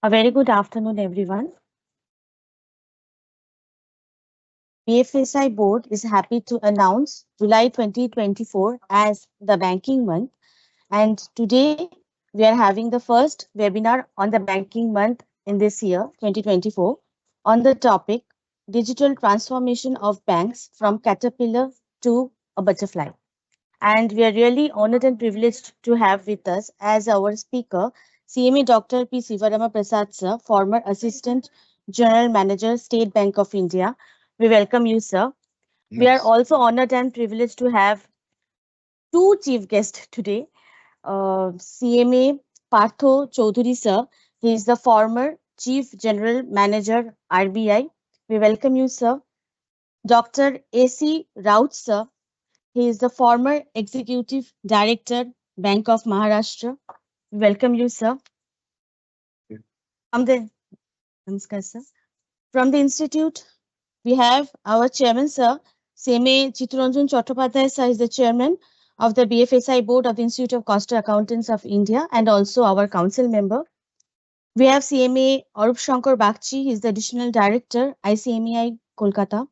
A very good afternoon, everyone. BFSI Board is happy to announce July 2024 as the banking month. And today we are having the first webinar on the banking month in this year, 2024, on the topic Digital Transformation of Banks from Caterpillar to a Butterfly. And we are really honored and privileged to have with us as our speaker CME Dr. P. Sivarama Prasad sir, former Assistant General Manager, State Bank of India. We welcome you, sir. We are Yes. also honored and privileged to have two chief guests today. CMA Partho Chaudhary sir, he is the former Chief General Manager, RBI. We welcome you, sir. Dr. AC Raut sir, he is the former Executive Director, Bank of Maharashtra. Welcome you, sir. From the Namaskar, sir. From the institute, we have our chairman, sir. Seme Chitranjan Chattopadhyay, sir, is the chairman of the BFSI board of the Institute of Cost Accountants of India and also our council member. We have CMA Arup Shankar Bagchi, he is the additional director, ICMEI Kolkata.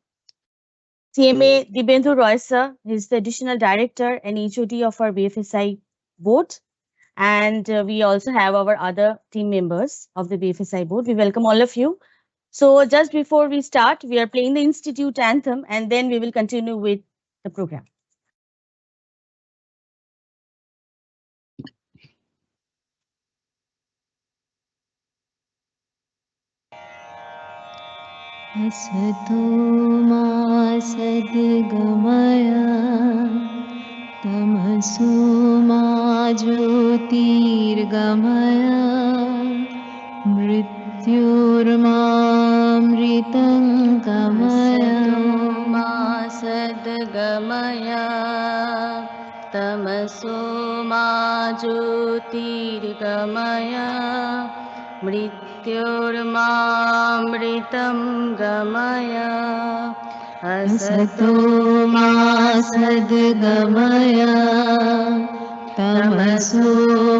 CMA Dibendra Roy, sir, he is the additional director and HOD of our BFSI board. And we also have our other team members of the BFSI board. We welcome all of you. So just before we start, we are playing the Institute anthem and then we will continue with the program. असतो मा सद्गमय तमसो मा ज्योतिर्गमय मृत्युर्मामृतं गमय मा सद्गमय तमसो मा ज्योतिर्गमय मृत्युर्मामृतं गमय असतो मा सद्गमय तमसो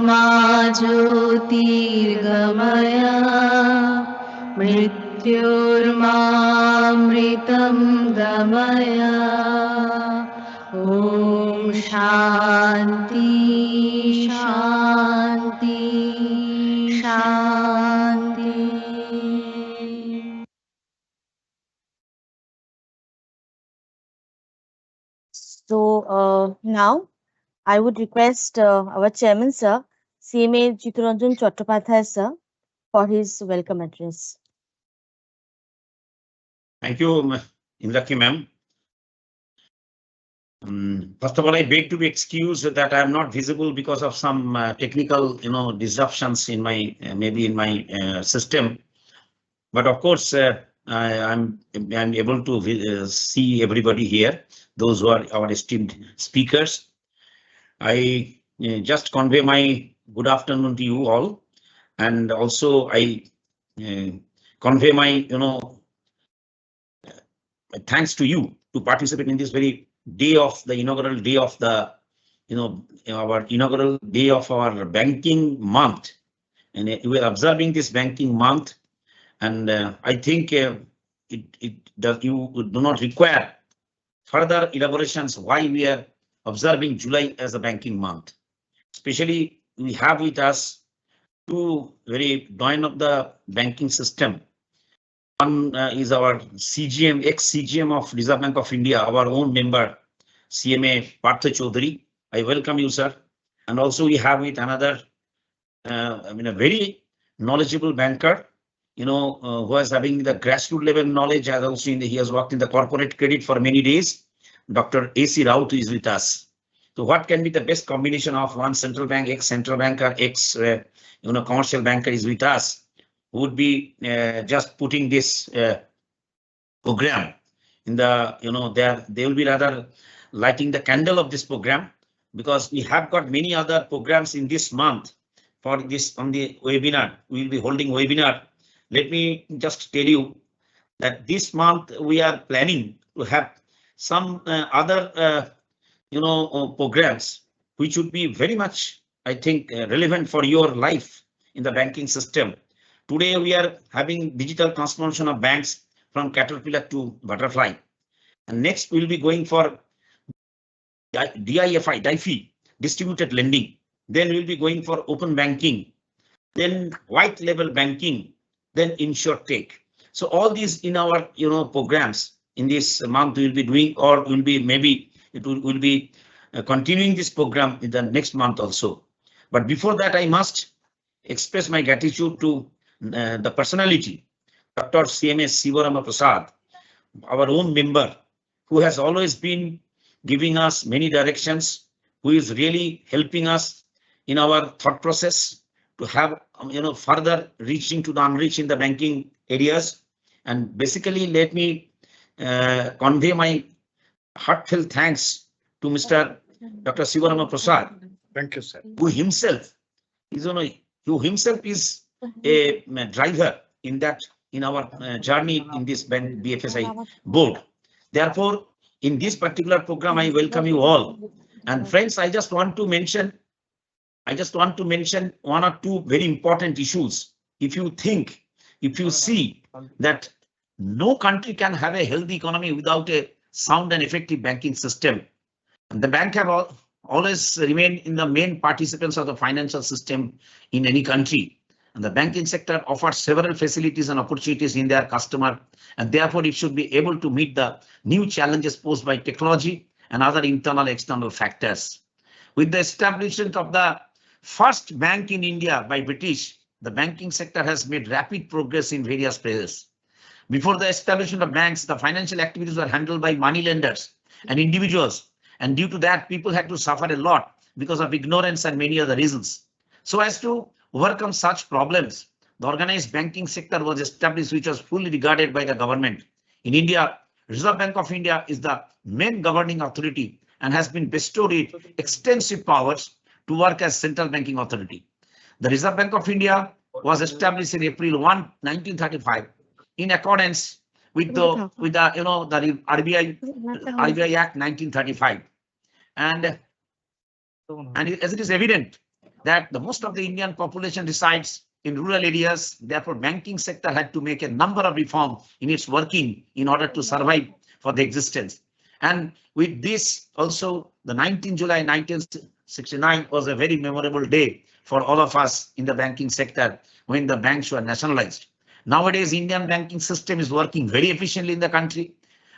मा ज्योतिर्गमय मृत्युर्मामृतं गमय ॐ शान्ति शान्ति शान्ति So now I would request our chairman, sir, CMA Chitranjan Chattopadhyay, sir, for his welcome address. Thank you, Indaki ma'am. First of all, I beg to be excused that I am not visible because of some technical, disruptions in my maybe in my system. But of course, I'm able to see everybody here. Those who are our esteemed speakers. I just convey my good afternoon to you all, and also I convey my thanks to you to participate in this very day of the inaugural day of the our inaugural day of our banking month, and we are observing this banking month, and I think you do not require further elaborations why we are observing July as a banking month. Especially we have with us two very doyen of the banking system. One is our CGM, ex-CGM of Reserve Bank of India, our own member, CMA Partho Chaudhary. I welcome you, sir. And also we have with another, a very knowledgeable banker, who is having the grassroots level knowledge, as also he has worked in the corporate credit for many days. Dr. AC Raut is with us. So what can be the best combination of one central bank, ex-central banker, commercial banker is with us? Would be just putting this program in the, they will be rather lighting the candle of this program, because we have got many other programs in this month for this on the webinar. We will be holding webinar. Let me just tell you that this month we are planning to have some other, programs which would be very much, I think, relevant for your life in the banking system. Today we are having digital transformation of banks from caterpillar to butterfly. And next we'll be going for DIFI, distributed lending. Then we'll be going for open banking, then white label banking, then InsurTech. So all these in our programs in this month we'll be doing, or will be maybe it will be continuing this program in the next month also. But before that, I must express my gratitude to the personality, Dr. CMS Sivarama Prasad, our own member, who has always been giving us many directions, who is really helping us in our thought process to have further reaching to the unreached in the banking areas. And basically, let me convey my heartfelt thanks to Mr. Dr. Sivarama Prasad. Thank you, sir. Who himself is a driver in our journey in this BFSI board. Therefore, in this particular program, I welcome you all. And friends, I just want to mention one or two very important issues. If you see that no country can have a healthy economy without a sound and effective banking system. And the bank have always remained in the main participants of the financial system in any country. And the banking sector offers several facilities and opportunities in their customer, and therefore it should be able to meet the new challenges posed by technology and other internal external factors. With the establishment of the first bank in India by British, the banking sector has made rapid progress in various places. Before the establishment of banks, the financial activities were handled by money lenders and individuals. And due to that, people had to suffer a lot because of ignorance and many other reasons. So as to overcome such problems, the organized banking sector was established, which was fully regarded by the government. In India, Reserve Bank of India is the main governing authority and has been bestowed with extensive powers to work as central banking authority. The Reserve Bank of India was established in April 1, 1935, in accordance with the RBI Act 1935. And as it is evident that the most of the Indian population resides in rural areas, therefore banking sector had to make a number of reforms in its working in order to survive for the existence. And with this also, the 19th July 1969 was a very memorable day for all of us in the banking sector when the banks were nationalized. Nowadays, Indian banking system is working very efficiently in the country,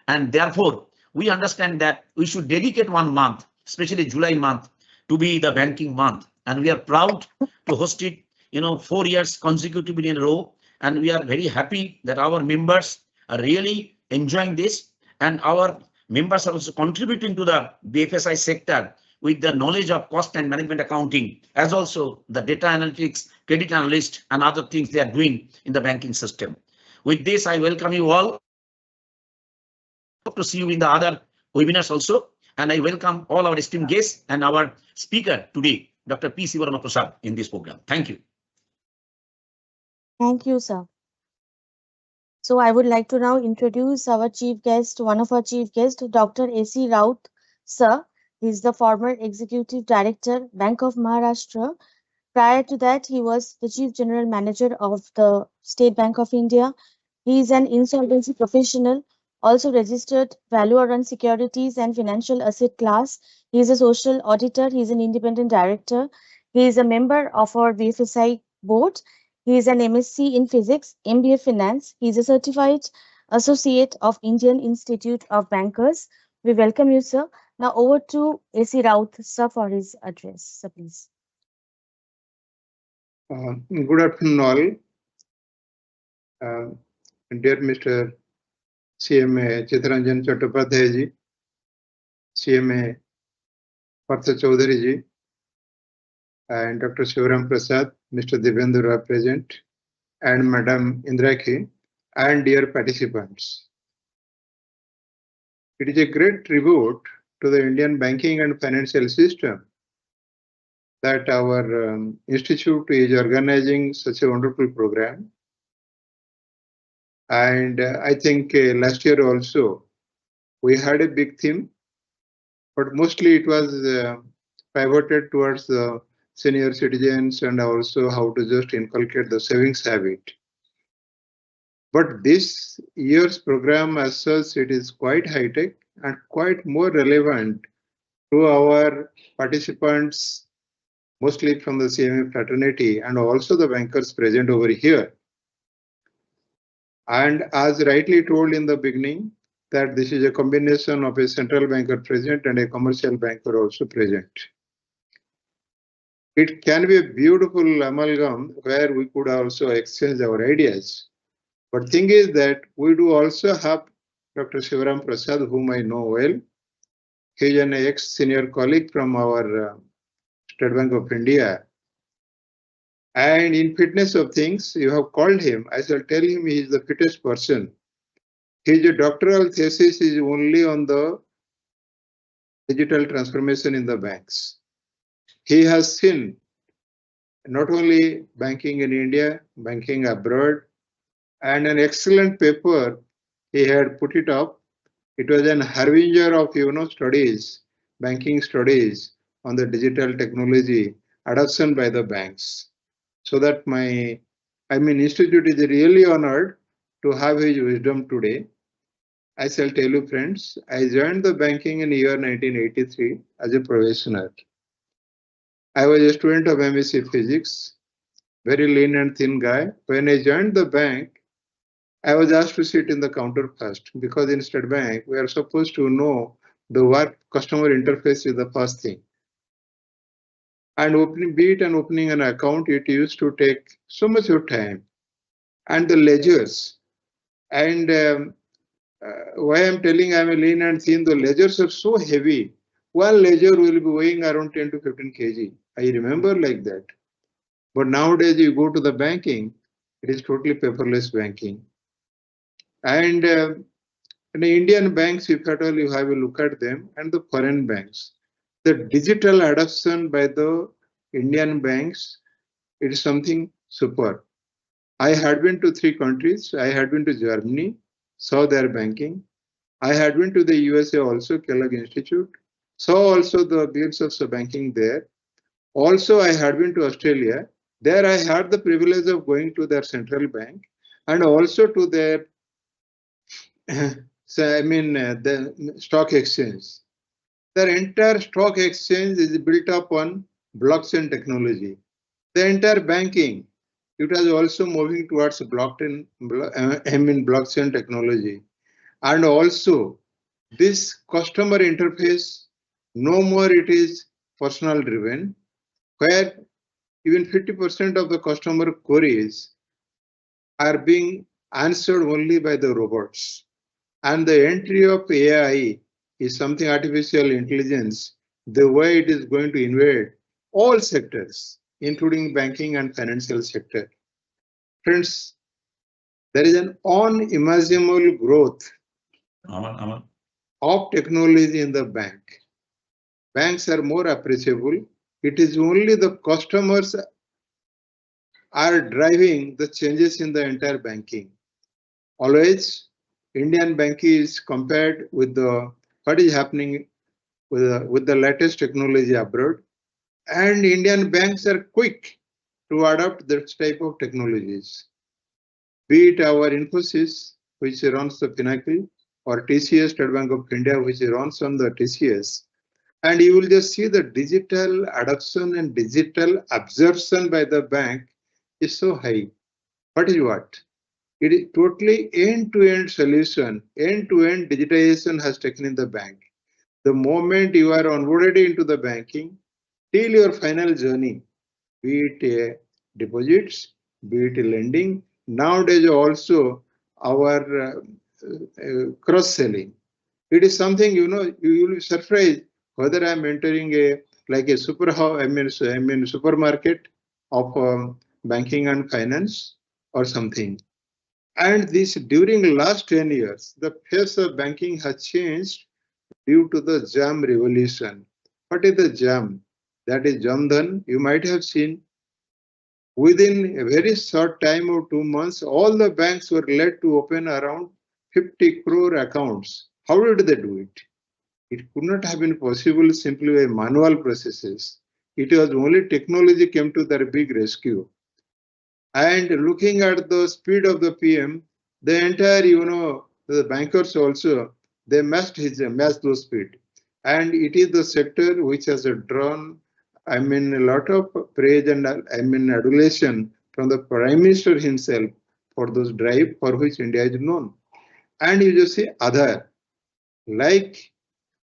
and therefore we understand that we should dedicate 1 month, especially July month, to be the banking month. And we are proud to host it, 4 years consecutively in a row. And we are very happy that our members are really enjoying this, and our members are also contributing to the BFSI sector with the knowledge of cost and management accounting, as also the data analytics, credit analyst, and other things they are doing in the banking system. With this, I welcome you all. Hope to see you in the other webinars also. And I welcome all our esteemed guests and our speaker today, Dr. P. Sivarama Prasad, in this program. Thank you. Thank you, sir. So I would like to now introduce our chief guest, one of our chief guests, Dr. A.C. Raut, sir. He is the former Executive Director, Bank of Maharashtra. Prior to that, he was the Chief General Manager of the State Bank of India. He is an insolvency professional, also registered valuer on securities and financial asset class. He is a social auditor. He is an independent director. He is a member of our BFSI board. He is an MSc in Physics, MBA Finance. He is a certified associate of Indian Institute of Bankers. We welcome you, sir. Now over to A.C. Raut, sir, for his address. Sir, please. Good afternoon, all. Dear Mr. CMA Chittaranjan Chattopadhyay ji, CMA Partha Chaudhary ji, and Dr. Sivaram Prasad, Mr. Divyendu Rai present, and Madam Indrakhi, and dear participants. It is a great tribute to the Indian banking and financial system that our institute is organizing such a wonderful program. And I think last year also we had a big theme, but mostly it was pivoted towards the senior citizens and also how to just inculcate the savings habit. But this year's program as such, it is quite high-tech and quite more relevant to our participants, mostly from the CMA fraternity and also the bankers present over here. And as rightly told in the beginning, that this is a combination of a central banker present and a commercial banker also present. It can be a beautiful amalgam where we could also exchange our ideas. But thing is that we do also have Dr. Sivaram Prasad, whom I know well. He is an ex-senior colleague from our State Bank of India. And in fitness of things, you have called him. I shall tell him he is the fittest person. His doctoral thesis is only on the digital transformation in the banks. He has seen not only banking in India, banking abroad, and an excellent paper he had put it up. It was an harbinger of studies, banking studies on the digital technology adoption by the banks. So that institute is really honored to have his wisdom today. I shall tell you, friends, I joined the banking in year 1983 as a professional. I was a student of MSc Physics, very lean and thin guy. When I joined the bank, I was asked to sit in the counter first because in State Bank, we are supposed to know the work customer interface is the first thing. And opening an account, it used to take so much of time. And the ledgers, and why I'm telling I'm a lean and thin, the ledgers are so heavy. One ledger will be weighing around 10 to 15 kg. I remember like that. But nowadays you go to the banking, it is totally paperless banking. And in the Indian banks, if at all you have a look at them, and the foreign banks, the digital adoption by the Indian banks, it is something super. I had been to 3 countries. I had been to Germany, saw their banking. I had been to the USA also, Kellogg Institute, saw also the glimpse of banking there. Also, I had been to Australia. There I had the privilege of going to their central bank and also to their, the stock exchange. Their entire stock exchange is built up on blockchain technology. The entire banking, it was also moving towards blockchain technology. And also this customer interface, no more it is personal driven, where even 50% of the customer queries are being answered only by the robots. And the entry of AI is something artificial intelligence, the way it is going to invade all sectors, including banking and financial sector. Friends, there is an unimaginable growth of technology in the bank. Banks are more appreciable. It is only the customers are driving the changes in the entire banking. Always, Indian banking is compared with what is happening with the latest technology abroad, and Indian banks are quick to adopt this type of technologies. Be it our Infosys, which runs the Pinnacle, or TCS, State Bank of India, which runs on the TCS. And you will just see the digital adoption and digital absorption by the bank is so high. What is what? It is totally end-to-end solution, end-to-end digitization has taken in the bank. The moment you are onboarded into the banking, till your final journey, be it deposits, be it lending, nowadays also our cross-selling. It is something, you will be surprised whether I'm entering a supermarket of banking and finance or something. And this during last 10 years, the face of banking has changed due to the JAM revolution. What is the JAM? That is Jan Dhan. You might have seen within a very short time of 2 months, all the banks were led to open around 50 crore accounts. How did they do it? It could not have been possible simply by manual processes. It was only technology came to their big rescue. And looking at the speed of the PM, The entire, the bankers also, they match those speed. And it is the sector which has drawn, a lot of praise and adulation from the Prime Minister himself for those drive for which India is known. And you just see Aadhaar, like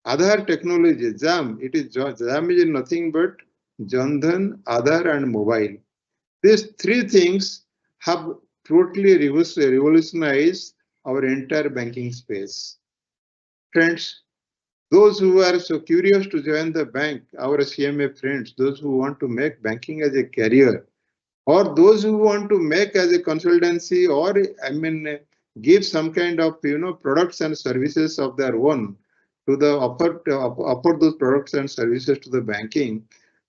Aadhaar technology, JAM, JAM is nothing but Jan Dhan, Aadhaar and mobile. These three things have totally revolutionized our entire banking space. Friends, those who are so curious to join the bank, our CMA friends, those who want to make banking as a career, or those who want to make as a consultancy, or give some kind of products and services of their own to the offer those products and services to the banking,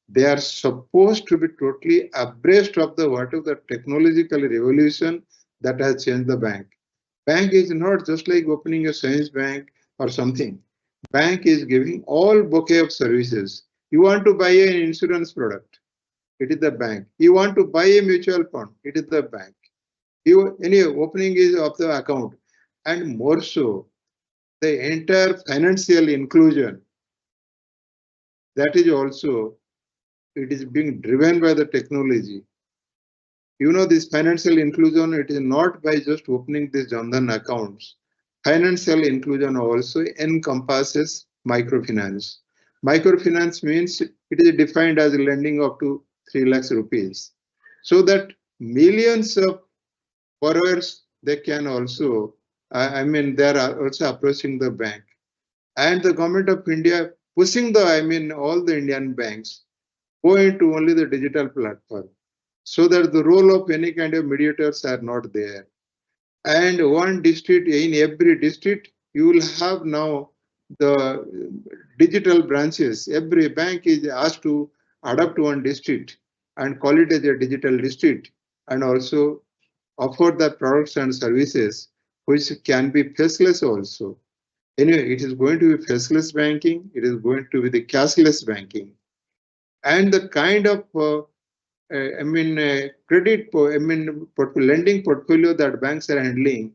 they are supposed to be totally abreast of the what of the technological revolution that has changed the bank. Bank is not just like opening a savings bank or something. Bank is giving all bouquet of services. You want to buy an insurance product, it is the bank. You want to buy a mutual fund, it is the bank. Any opening is of the account, and more so, the entire financial inclusion, that is also, it is being driven by the technology. This financial inclusion, it is not by just opening these Jan Dhan accounts. Financial inclusion also encompasses microfinance. Microfinance means it is defined as lending up to 3 lakhs rupees. So that millions of borrowers, they can also, they are also approaching the bank. And the government of India pushing all the Indian banks go into only the digital platform, so that the role of any kind of mediators are not there. And one district, in every district, you will have now the digital branches. Every bank is asked to adopt one district and call it as a digital district, and also offer the products and services which can be faceless also. Anyway, it is going to be faceless banking. It is going to be the cashless banking. And the kind of credit, lending portfolio that banks are handling,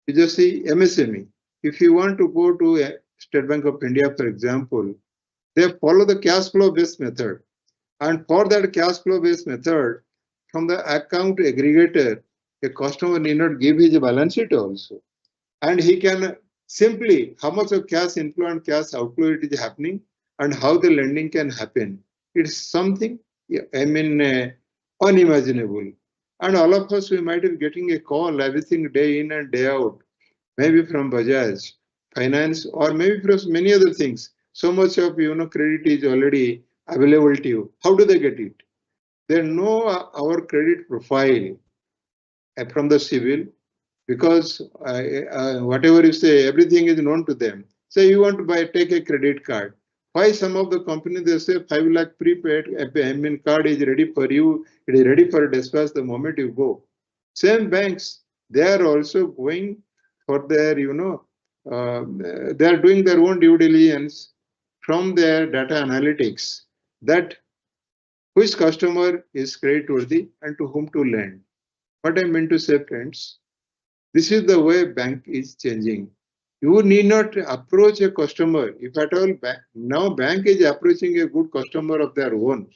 you just see MSME. If you want to go to State Bank of India, for example, they follow the cash flow based method. And for that cash flow based method, from the account aggregator, a customer need not give his balance sheet also. And he can simply how much of cash inflow and cash outflow it is happening, and how the lending can happen. It's something, unimaginable. And all of us, we might be getting a call everything day in and day out, maybe from Bajaj Finance, or maybe from many other things. So much of credit is already available to you. How do they get it? They know our credit profile from the civil, because whatever you say, everything is known to them. Say you want to take a credit card. Why some of the companies, they say 5 lakh prepaid, card is ready for you, it is ready for dispatch the moment you go. Same banks, they are also going for their, they are doing their own due diligence from their data analytics, that which customer is creditworthy and to whom to lend. What I meant to say, friends, this is the way bank is changing. You need not approach a customer. If at all, now bank is approaching a good customer of their own.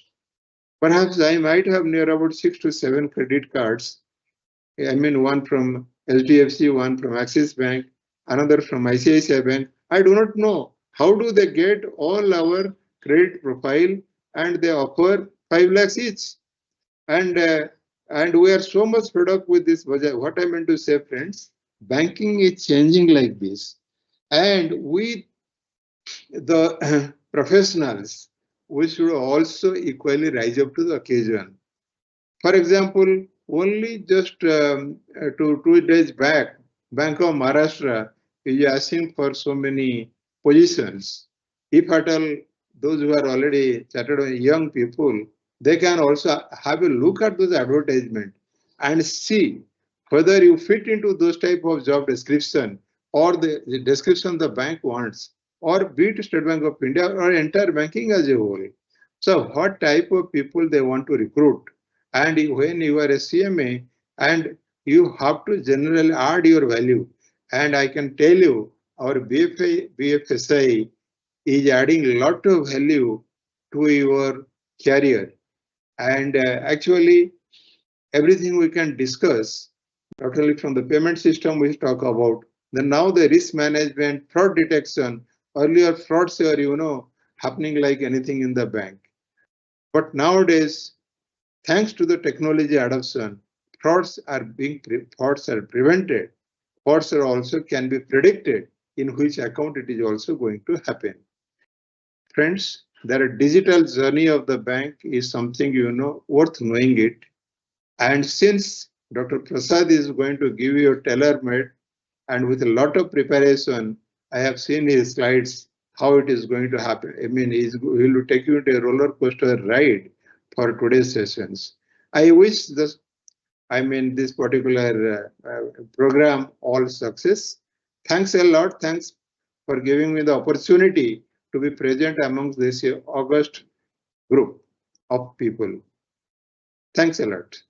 Perhaps I might have near about 6 to 7 credit cards. One from HDFC, one from Axis Bank, another from ICICI Bank. I do not know how do they get all our credit profile, and they offer 5 lakhs each. And we are so much fed up with this budget. What I meant to say, friends, banking is changing like this. And we, the professionals, we should also equally rise up to the occasion. For example, only just 2 days back, Bank of Maharashtra is asking for so many positions. If at all, those who are already chartered young people, they can also have a look at those advertisements and see whether you fit into those type of job description, or the description the bank wants, or be it State Bank of India or entire banking as a whole. So what type of people they want to recruit. And when you are a CMA, and you have to generally add your value. And I can tell you, our BFSI is adding a lot of value to your career. And actually, everything we can discuss, not only from the payment system we talk about, then now the risk management, fraud detection. Earlier frauds were, happening like anything in the bank. But nowadays, thanks to the technology adoption, frauds are prevented. Frauds are also can be predicted in which account it is also going to happen. Friends, the digital journey of the bank is something worth knowing it. And since Dr. Prasad is going to give you a tailor-made and with a lot of preparation, I have seen his slides, how it is going to happen. I mean, he will take you into a roller coaster ride for today's sessions. I wish this particular program all success. Thanks a lot. Thanks for giving me the opportunity to be present amongst this august group of people. Thanks a lot.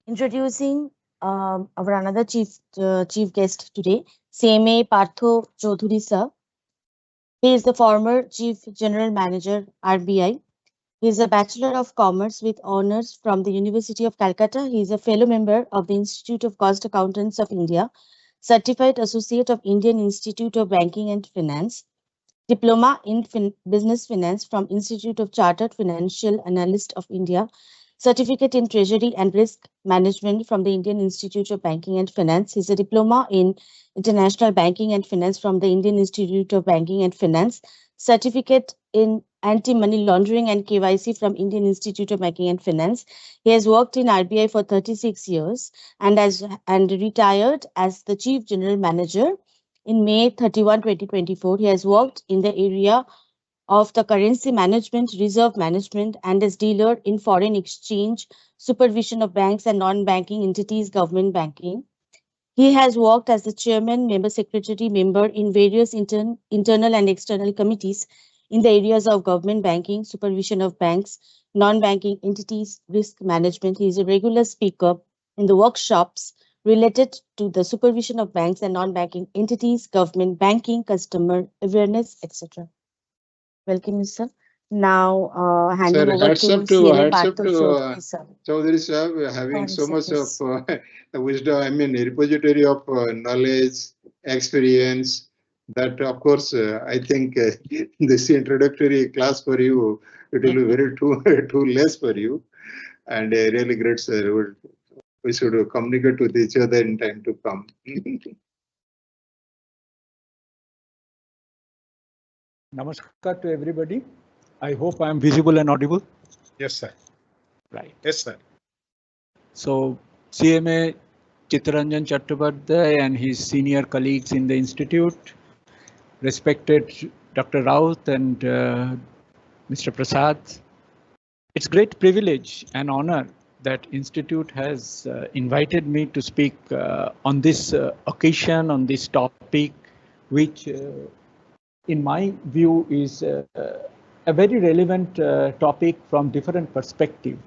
Introducing our another chief guest today, Seme Partho Chaudhuri sir. He is the former Chief General Manager, RBI. He is a Bachelor of Commerce with honors from the University of Calcutta. He is a fellow member of the Institute of Cost Accountants of India, Certified Associate of Indian Institute of Banking and Finance, Diploma in Business Finance from Institute of Chartered Financial Analyst of India, Certificate in Treasury and Risk Management from the Indian Institute of Banking and Finance. He is a Diploma in International Banking and Finance from the Indian Institute of Banking and Finance, Certificate in Anti-Money Laundering and KYC from Indian Institute of Banking and Finance. He has worked in RBI for 36 years and retired as the Chief General Manager in May 31, 2024. He has worked in the area of the currency management, reserve management, and as dealer in foreign exchange, supervision of banks and non-banking entities, government banking. He has worked as the chairman, member secretary, member in various internal and external committees in the areas of government banking, supervision of banks, non-banking entities, risk management. He is a regular speaker in the workshops related to the supervision of banks and non-banking entities, government banking, customer awareness, etc. Welcome, sir. Now, handing Sir, over hats to up to CMA Partho Chaudhuri, sir. Chaudhuri sir, we are having Thanks, so much yes. of wisdom, I mean, a repository of knowledge, experience, that of course, I think this introductory class for you, it will be very too less for you. And really great, sir. We should communicate with each other in time to come. Namaskar to everybody. I hope I am visible and audible. Yes, sir. Right. Yes, sir. So CMA Chittaranjan Chattopadhyay and his senior colleagues in the institute, respected Dr. Raut and Mr. Prasad. It's great privilege and honor that institute has invited me to speak on this occasion, on this topic, which in my view is a very relevant topic from different perspective.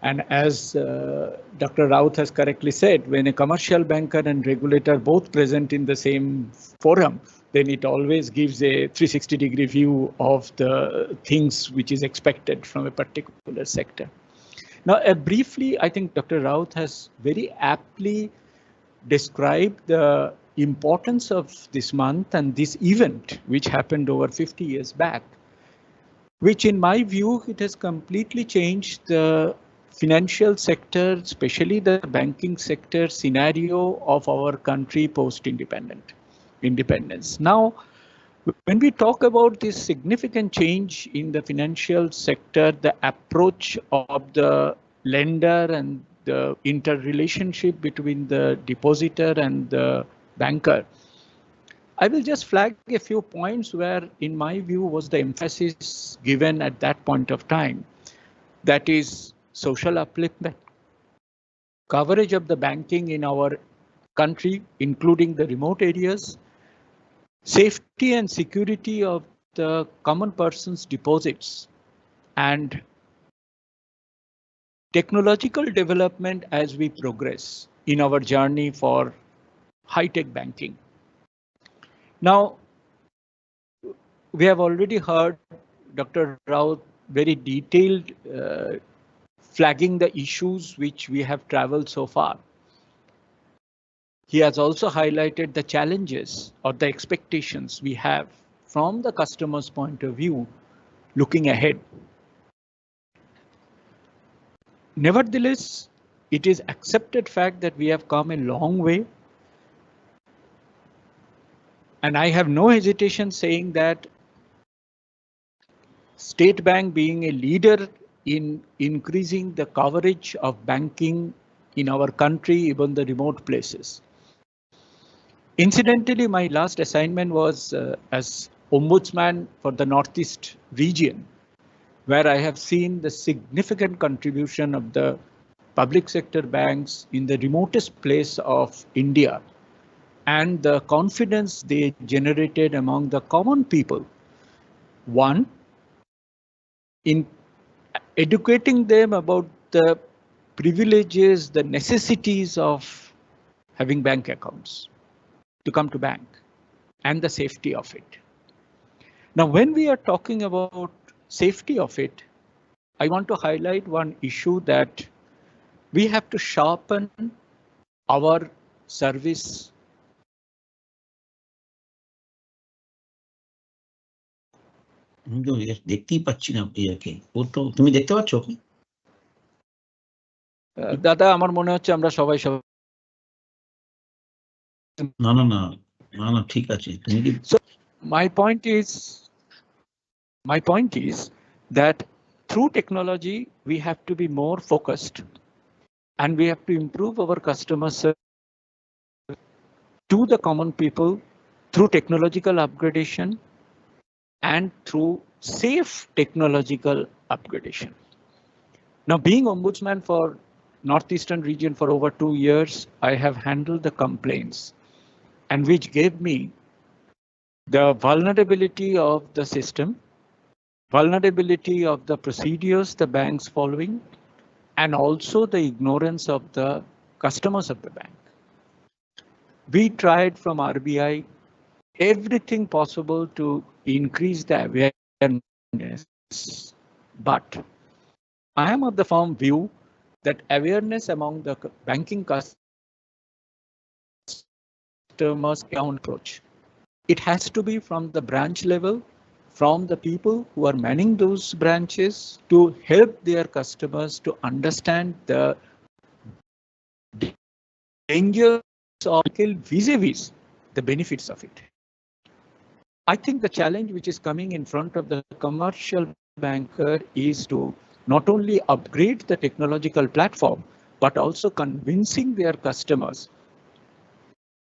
And as Dr. Raut has correctly said, when a commercial banker and regulator both present in the same forum, then it always gives a 360-degree view of the things which is expected from a particular sector. Now, briefly, I think Dr. Raut has very aptly described the importance of this month and this event, which happened over 50 years back, which in my view, it has completely changed the financial sector, especially the banking sector scenario of our country post-independence. Now, when we talk about this significant change in the financial sector, the approach of the lender and the interrelationship between the depositor and the banker, I will just flag a few points where, in my view, was the emphasis given at that point of time. That is social upliftment, coverage of the banking in our country, including the remote areas, safety and security of the common person's deposits, and technological development as we progress in our journey for high-tech banking. Now, we have already heard Dr. Rao very detailed flagging the issues which we have traveled so far. He has also highlighted the challenges or the expectations we have from the customer's point of view looking ahead. Nevertheless, it is accepted fact that we have come a long way. And I have no hesitation saying that State Bank being a leader in increasing the coverage of banking in our country, even the remote places. Incidentally, my last assignment was as Ombudsman for the Northeast region, where I have seen the significant contribution of the public sector banks in the remotest place of India and the confidence they generated among the common people. One, in educating them about the privileges, the necessities of having bank accounts to come to bank and the safety of it. Now, when we are talking about safety of it, I want to highlight one issue that we have to sharpen our service. দেখতেই পাচ্ছি না ইয়াকে, ও তো তুমি দেখতে পাচ্ছ কি? দাদা আমার মনে হচ্ছে আমরা সবাই সব না না না না না ঠিক আছে তুমি কি my point is that through technology we have to be more focused and we have to improve our customer service to the common people through technological upgradation and through safe technological upgradation. Now, being Ombudsman for Northeastern region for over 2 years, I have handled the complaints and which gave me the vulnerability of the system, vulnerability of the procedures the banks following, and also the ignorance of the customers of the bank. We tried from RBI everything possible to increase the awareness, but I am of the firm view that awareness among the banking customers account approach. It has to be from the branch level, from the people who are manning those branches to help their customers to understand the dangers of vis-a-vis the benefits of it. I think the challenge which is coming in front of the commercial banker is to not only upgrade the technological platform, but also convincing their customers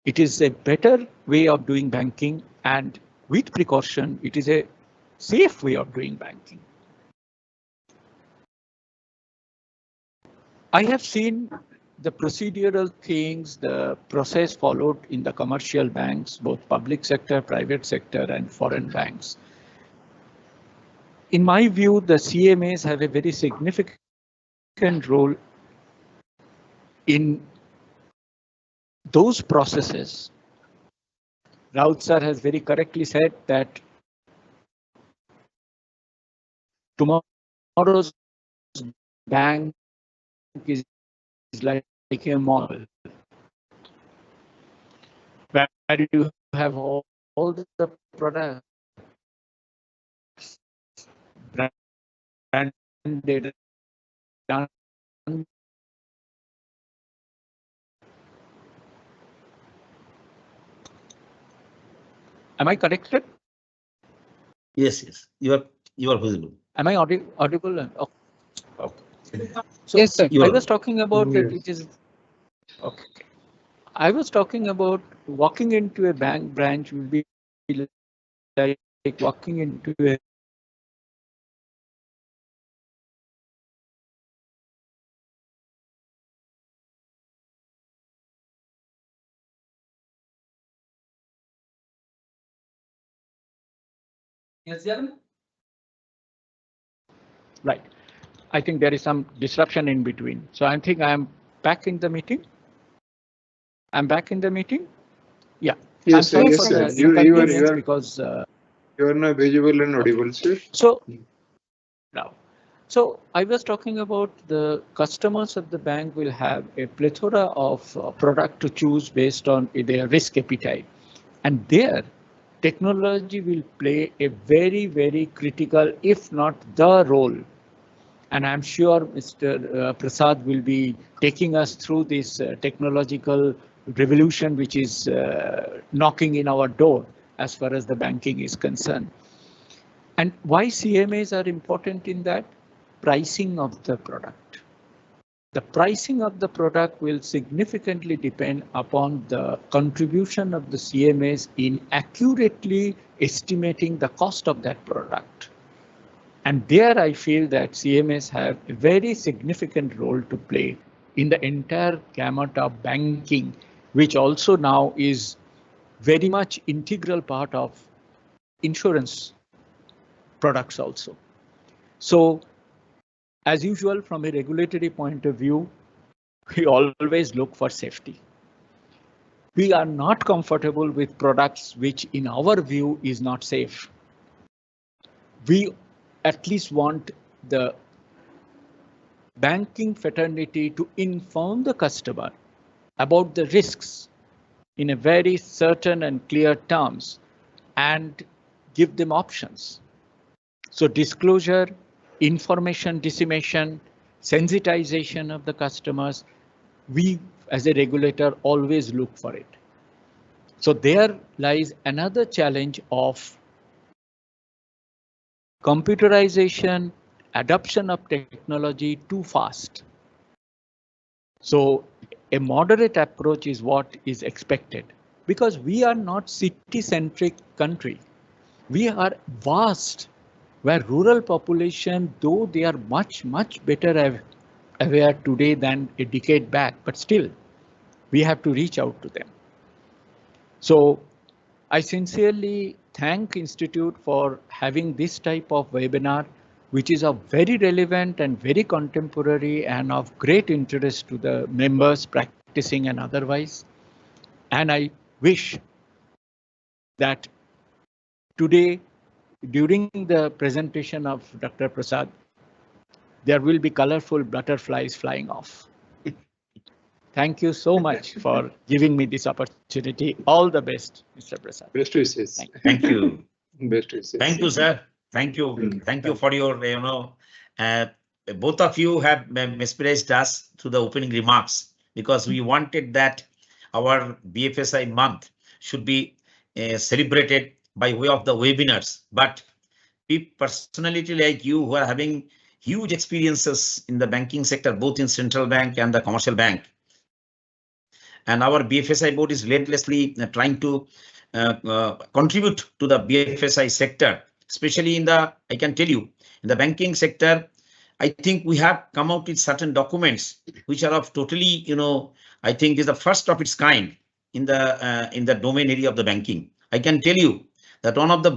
it is a better way of doing banking, and with precaution, it is a safe way of doing banking. I have seen the procedural things, the process followed in the commercial banks, both public sector, private sector, and foreign banks. In my view, the CMAs have a very significant role in those processes. Raut sir has very correctly said that tomorrow's bank is like a mall where you have all the products branded. Am I corrected? Yes, you are visible. Am I audible? Okay. So Yes, sir. I was talking about that it is okay. I was talking about walking into a bank branch will be like walking into a right. I think there is some disruption in between. So I think I'm back in the meeting. I'm back in the meeting. Yeah. Yes, I'm sir. sorry Yes, for sir. the You inconvenience are because you are not visible and audible, sir. so now. So I was talking about the customers of the bank will have a plethora of product to choose based on their risk appetite. And there, technology will play a very, very critical, if not the role. And I'm sure Mr. Prasad will be taking us through this technological revolution, which is knocking in our door as far as the banking is concerned. And why CMAs are important in that? Pricing of the product. The pricing of the product will significantly depend upon the contribution of the CMAs in accurately estimating the cost of that product. And there I feel that CMAs have a very significant role to play in the entire gamut of banking, which also now is very much integral part of insurance products also. So as usual, from a regulatory point of view, we always look for safety. We are not comfortable with products which in our view is not safe. We at least want the banking fraternity to inform the customer about the risks in a very certain and clear terms and give them options. So disclosure, information dissemination, sensitization of the customers, we as a regulator always look for it. So there lies another challenge of computerization, adoption of technology too fast. So a moderate approach is what is expected because we are not city-centric country. We are vast, where rural population, though they are much better aware today than a decade back, but still we have to reach out to them. So I sincerely thank Institute for having this type of webinar, which is of very relevant and very contemporary and of great interest to the members practicing and otherwise. And I wish that today, during the presentation of Dr. Prasad, there will be colorful butterflies flying off. Thank you so much for giving me this opportunity. All the best, Mr. Prasad. Best wishes. Thank you. Best wishes. Thank you, sir. Thank you. Thank you for your, both of you have mesmerized us through the opening remarks because we wanted that our BFSI month should be celebrated by way of the webinars. But personality like you who are having huge experiences in the banking sector, both in central bank and the commercial bank. And our BFSI board is relentlessly trying to contribute to the BFSI sector, especially in the, I can tell you, in the banking sector. I think we have come out with certain documents which are of totally, I think is the first of its kind in the domain area of the banking. I can tell you that one of the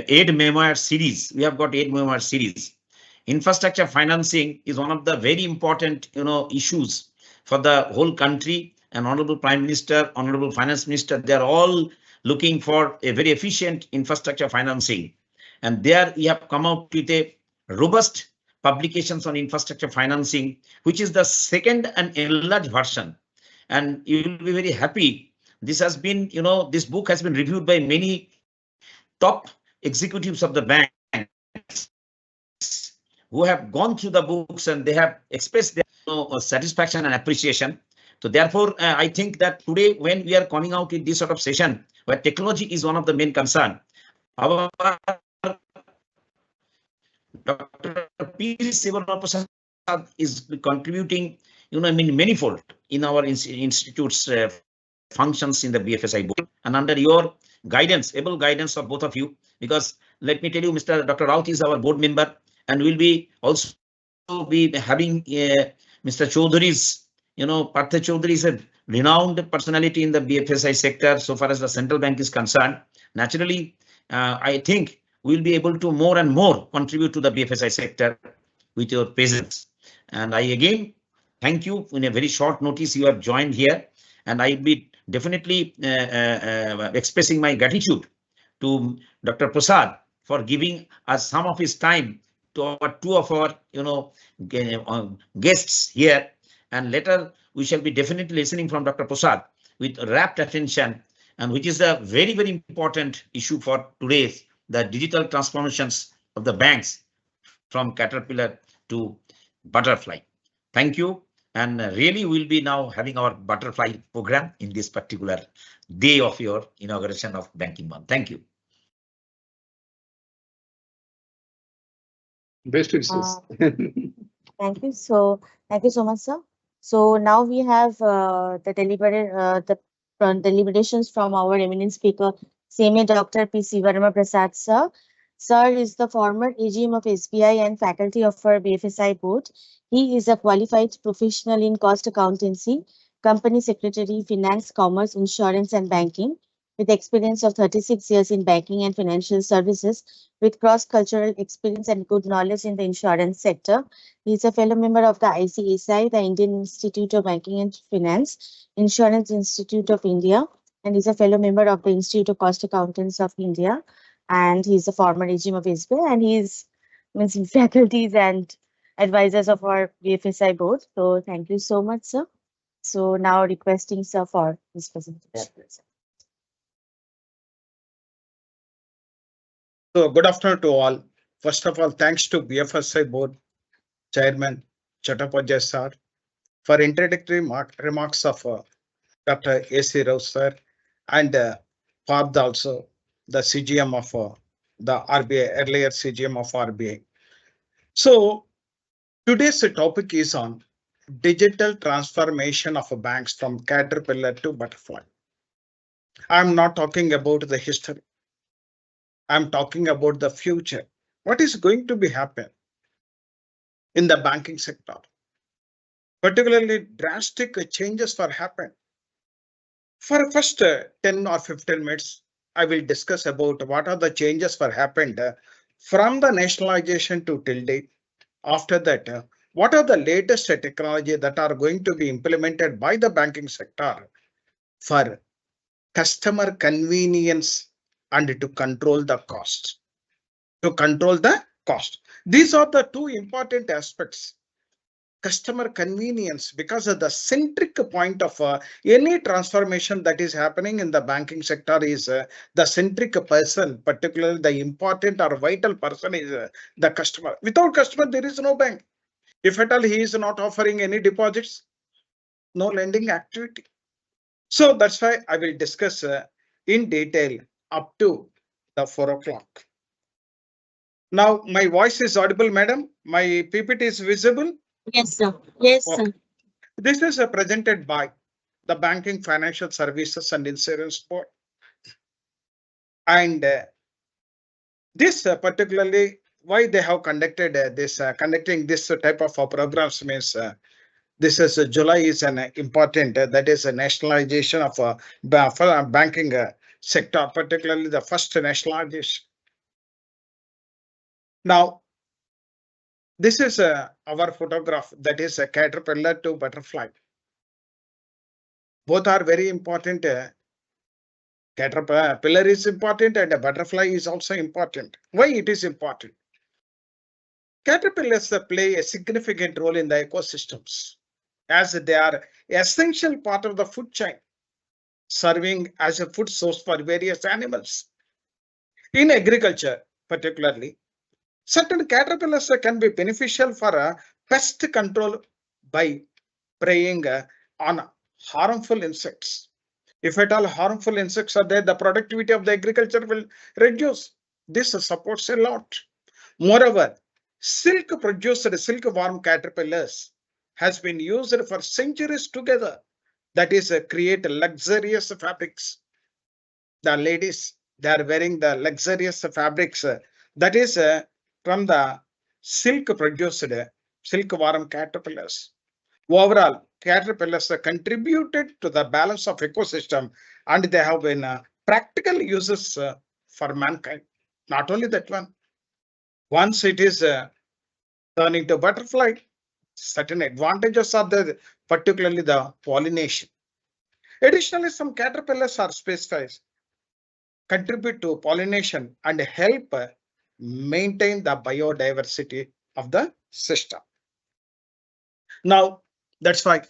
8 memoir series, we have got 8 memoir series. Infrastructure financing is one of the very important, issues for the whole country, and Honorable Prime Minister, Honorable Finance Minister, they are all looking for a very efficient infrastructure financing. And there we have come out with a robust publications on infrastructure financing, which is the second and enlarged version. And you will be very happy. This has been, this book has been reviewed by many top executives of the bank who have gone through the books and they have expressed their satisfaction and appreciation. So therefore, I think that today when we are coming out with this sort of session where technology is one of the main concern, our Dr. P. Sivarama Prasad is contributing, manifold in our institute's functions in the BFSI board, and under your guidance, able guidance of both of you, because let me tell you, Dr. Raut is our board member, and will be also be having Mr. Chaudhary's, Partha Chaudhary is a renowned personality in the BFSI sector so far as the central bank is concerned. Naturally, I think we'll be able to more and more contribute to the BFSI sector with your presence. And I again thank you. In a very short notice, you have joined here, and I'll be definitely expressing my gratitude to Dr. Prasad for giving us some of his time to our two of our guests here. And later we shall be definitely listening from Dr. Prasad with rapt attention, and which is a very, very important issue for today's the digital transformations of the banks from Caterpillar to Butterfly. Thank you. And really we'll be now having our Butterfly program in this particular day of your inauguration of Banking Month. Thank you. Best wishes. Thank you. So thank you so much, sir. So now we have the deliberations from our eminent speaker, CMA Dr. P. Sivarama Prasad, sir. Sir is the former AGM of SBI and faculty of our BFSI board. He is a qualified professional in cost accountancy, company secretary, finance, commerce, insurance, and banking, with experience of 36 years in banking and financial services, with cross-cultural experience and good knowledge in the insurance sector. He is a fellow member of the ICSI, the Indian Institute of Banking and Finance, Insurance Institute of India, and is a fellow member of the Institute of Cost Accountants of India. And he's a former AGM of SBI, and he's faculties and advisors of our BFSI board. So thank you so much, sir. So now requesting sir for his presentation. So good afternoon to all. First of all, thanks to BFSI board chairman Chattopadhyay sir for introductory remarks of Dr. A.C. Rao sir and Parth also, the CGM of the RBI, earlier CGM of RBI. So today's topic is on digital transformation of banks from Caterpillar to Butterfly. I'm not talking about the history. I'm talking about the future. What is going to be happen in the banking sector? Particularly drastic changes for happen. For first 10 or 15 minutes, I will discuss about what are the changes for happened from the nationalization to till date. After that, what are the latest technology that are going to be implemented by the banking sector for customer convenience and to control the cost. These are the two important aspects. Customer convenience, because of the centric point of any transformation that is happening in the banking sector is the centric person, particularly the important or vital person is the customer. Without customer, there is no bank. If at all he is not offering any deposits, no lending activity. So that's why I will discuss in detail up to the 4 o'clock. Now my voice is audible, madam. My PPT is visible. Yes, sir. Yes, sir. This is presented by the Banking, Financial Services and Insurance Board. And this particularly why they have conducted conducting this type of programs means this is July is an important that is a nationalization of banking sector, particularly the first nationalization. Now, this is our photograph, that is a Caterpillar to Butterfly. Both are very important. Caterpillar is important and a Butterfly is also important. Why it is important? Caterpillars play a significant role in the ecosystems as they are essential part of the food chain, serving as a food source for various animals. In agriculture, particularly, certain caterpillars can be beneficial for pest control by preying on harmful insects. If at all harmful insects are there, the productivity of the agriculture will reduce. This supports a lot. Moreover, silkworm caterpillars has been used for centuries together. That is create luxurious fabrics. The ladies, they are wearing the luxurious fabrics. That is from the silkworm caterpillars. Overall, caterpillars contributed to the balance of ecosystem and they have been practical uses for mankind. Not only that one, once it is turning to butterfly, certain advantages are there, particularly the pollination. Additionally, some caterpillars or spaceflies contribute to pollination and help maintain the biodiversity of the system. Now, that's why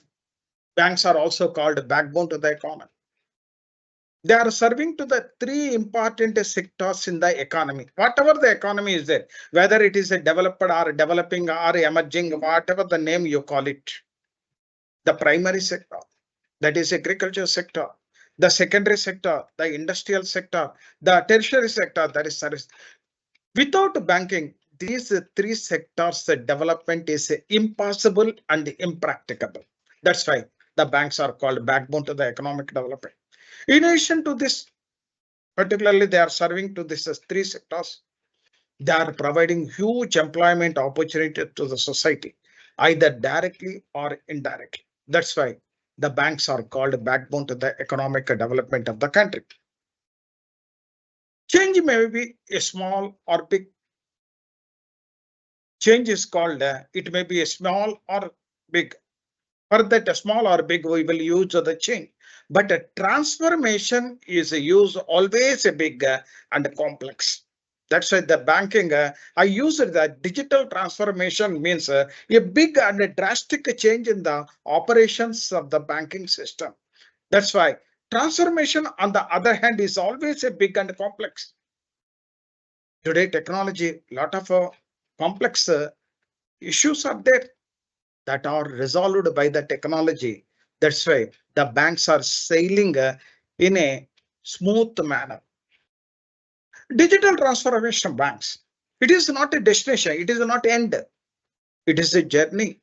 banks are also called backbone to the economy. They are serving to the three important sectors in the economy. Whatever the economy is there, whether it is a developed or developing or emerging, whatever the name you call it, the primary sector, that is agriculture sector, the secondary sector, the industrial sector, the tertiary sector, that is service. Without banking, these three sectors, the development is impossible and impracticable. That's why the banks are called backbone to the economic development. In addition to this, particularly they are serving to these three sectors. They are providing huge employment opportunity to the society, either directly or indirectly. That's why the banks are called backbone to the economic development of the country. Change may be a small or big. Change is called, it may be a small or big. For that small or big, we will use the change. But a transformation is used always a big and complex. That's why the banking, I use the digital transformation means a big and a drastic change in the operations of the banking system. That's why transformation, on the other hand, is always a big and complex. Today, technology, lot of complex issues are there that are resolved by the technology. That's why the banks are sailing in a smooth manner. Digital transformation banks, it is not a destination, it is not end, it is a journey.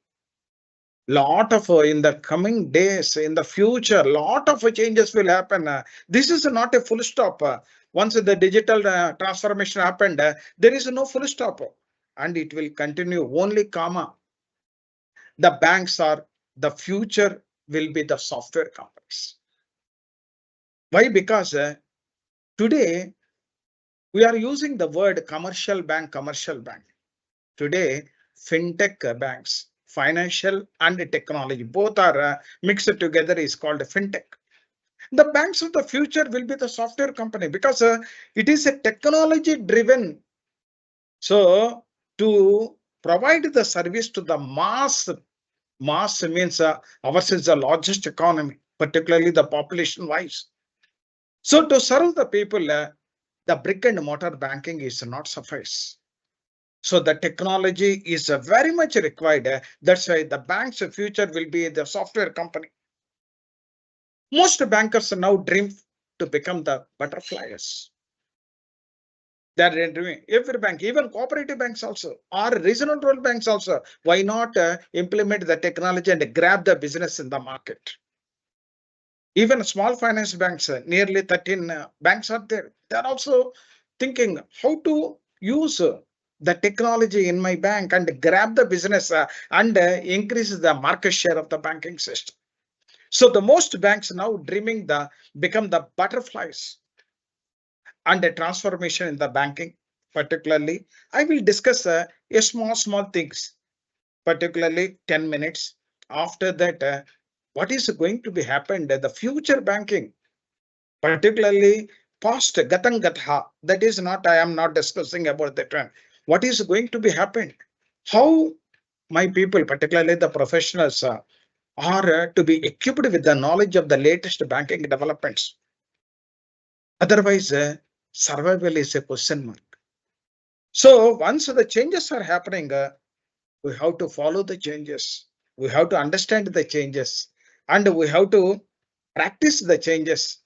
Lot of in the coming days, in the future, lot of changes will happen. This is not a full stop. Once the digital transformation happened, there is no full stop, and it will continue only comma. The banks are the future will be the software companies. Why? Because today we are using the word commercial bank. Today, fintech banks, financial and technology, both are mixed together, is called fintech. The banks of the future will be the software company because it is a technology driven. So to provide the service to the mass means ours is the largest economy, particularly the population wise. So to serve the people, the brick and mortar banking is not suffice. So the technology is very much required. That's why the bank's future will be the software company. Most bankers now dream to become the butterflies. They're dreaming. Every bank, even cooperative banks also, or regional rural banks also. Why not implement the technology and grab the business in the market? Even small finance banks, nearly 13 banks are there. They're also thinking how to use the technology in my bank and grab the business and increase the market share of the banking system. So the most banks now dreaming the become the butterflies and a transformation in the banking. Particularly, I will discuss a small things, particularly 10 minutes. After that, what is going to be happened the future banking, particularly past Gatan Gatha. That is not, I am not discussing about the trend. What is going to be happened? How my people, particularly the professionals, are to be equipped with the knowledge of the latest banking developments. Otherwise, survival is a question mark. So once the changes are happening, we have to follow the changes. We have to understand the changes and we have to practice the changes.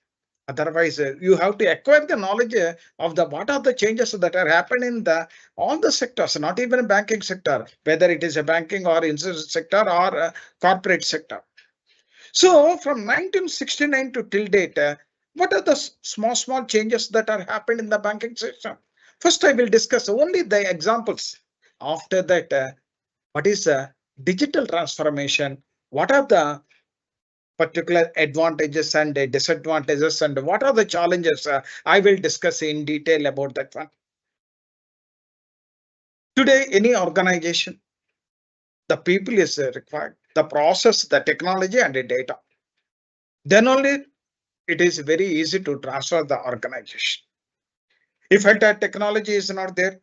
Otherwise, you have to acquire the knowledge of the what are the changes that are happening in the all the sectors, not even banking sector, whether it is a banking or insurance sector or a corporate sector. So from 1969 to till date, what are the small changes that are happened in the banking system? First, I will discuss only the examples. After that, what is digital transformation? What are the particular advantages and disadvantages and what are the challenges? I will discuss in detail about that one. Today, any organization, the people is required, the process, the technology and the data. Then only it is very easy to transfer the organization. If the technology is not there,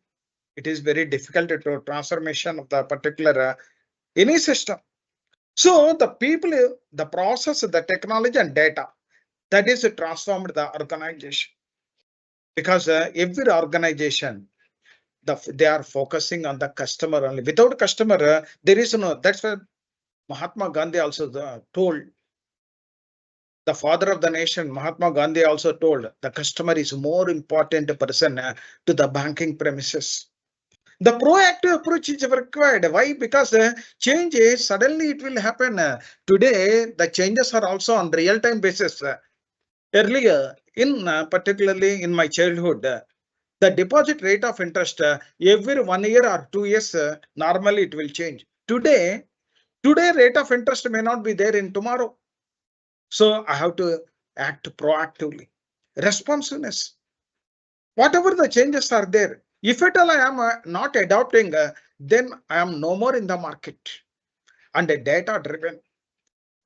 it is very difficult to transformation of the particular any system. So the people, the process, the technology and data, that is transformed the organization. Because every organization, they are focusing on the customer only. Without customer, there is no. That's why Mahatma Gandhi also told. The father of the nation, Mahatma Gandhi, also told the customer is more important person to the banking premises. The proactive approach is required. Why? Because change is suddenly it will happen. Today, the changes are also on real-time basis. Earlier, in particularly in my childhood, the deposit rate of interest every 1 year or 2 years, normally it will change. Today rate of interest may not be there in tomorrow. So I have to act proactively. Responsiveness. Whatever the changes are there, if at all I am not adopting, then I am no more in the market. And data driven.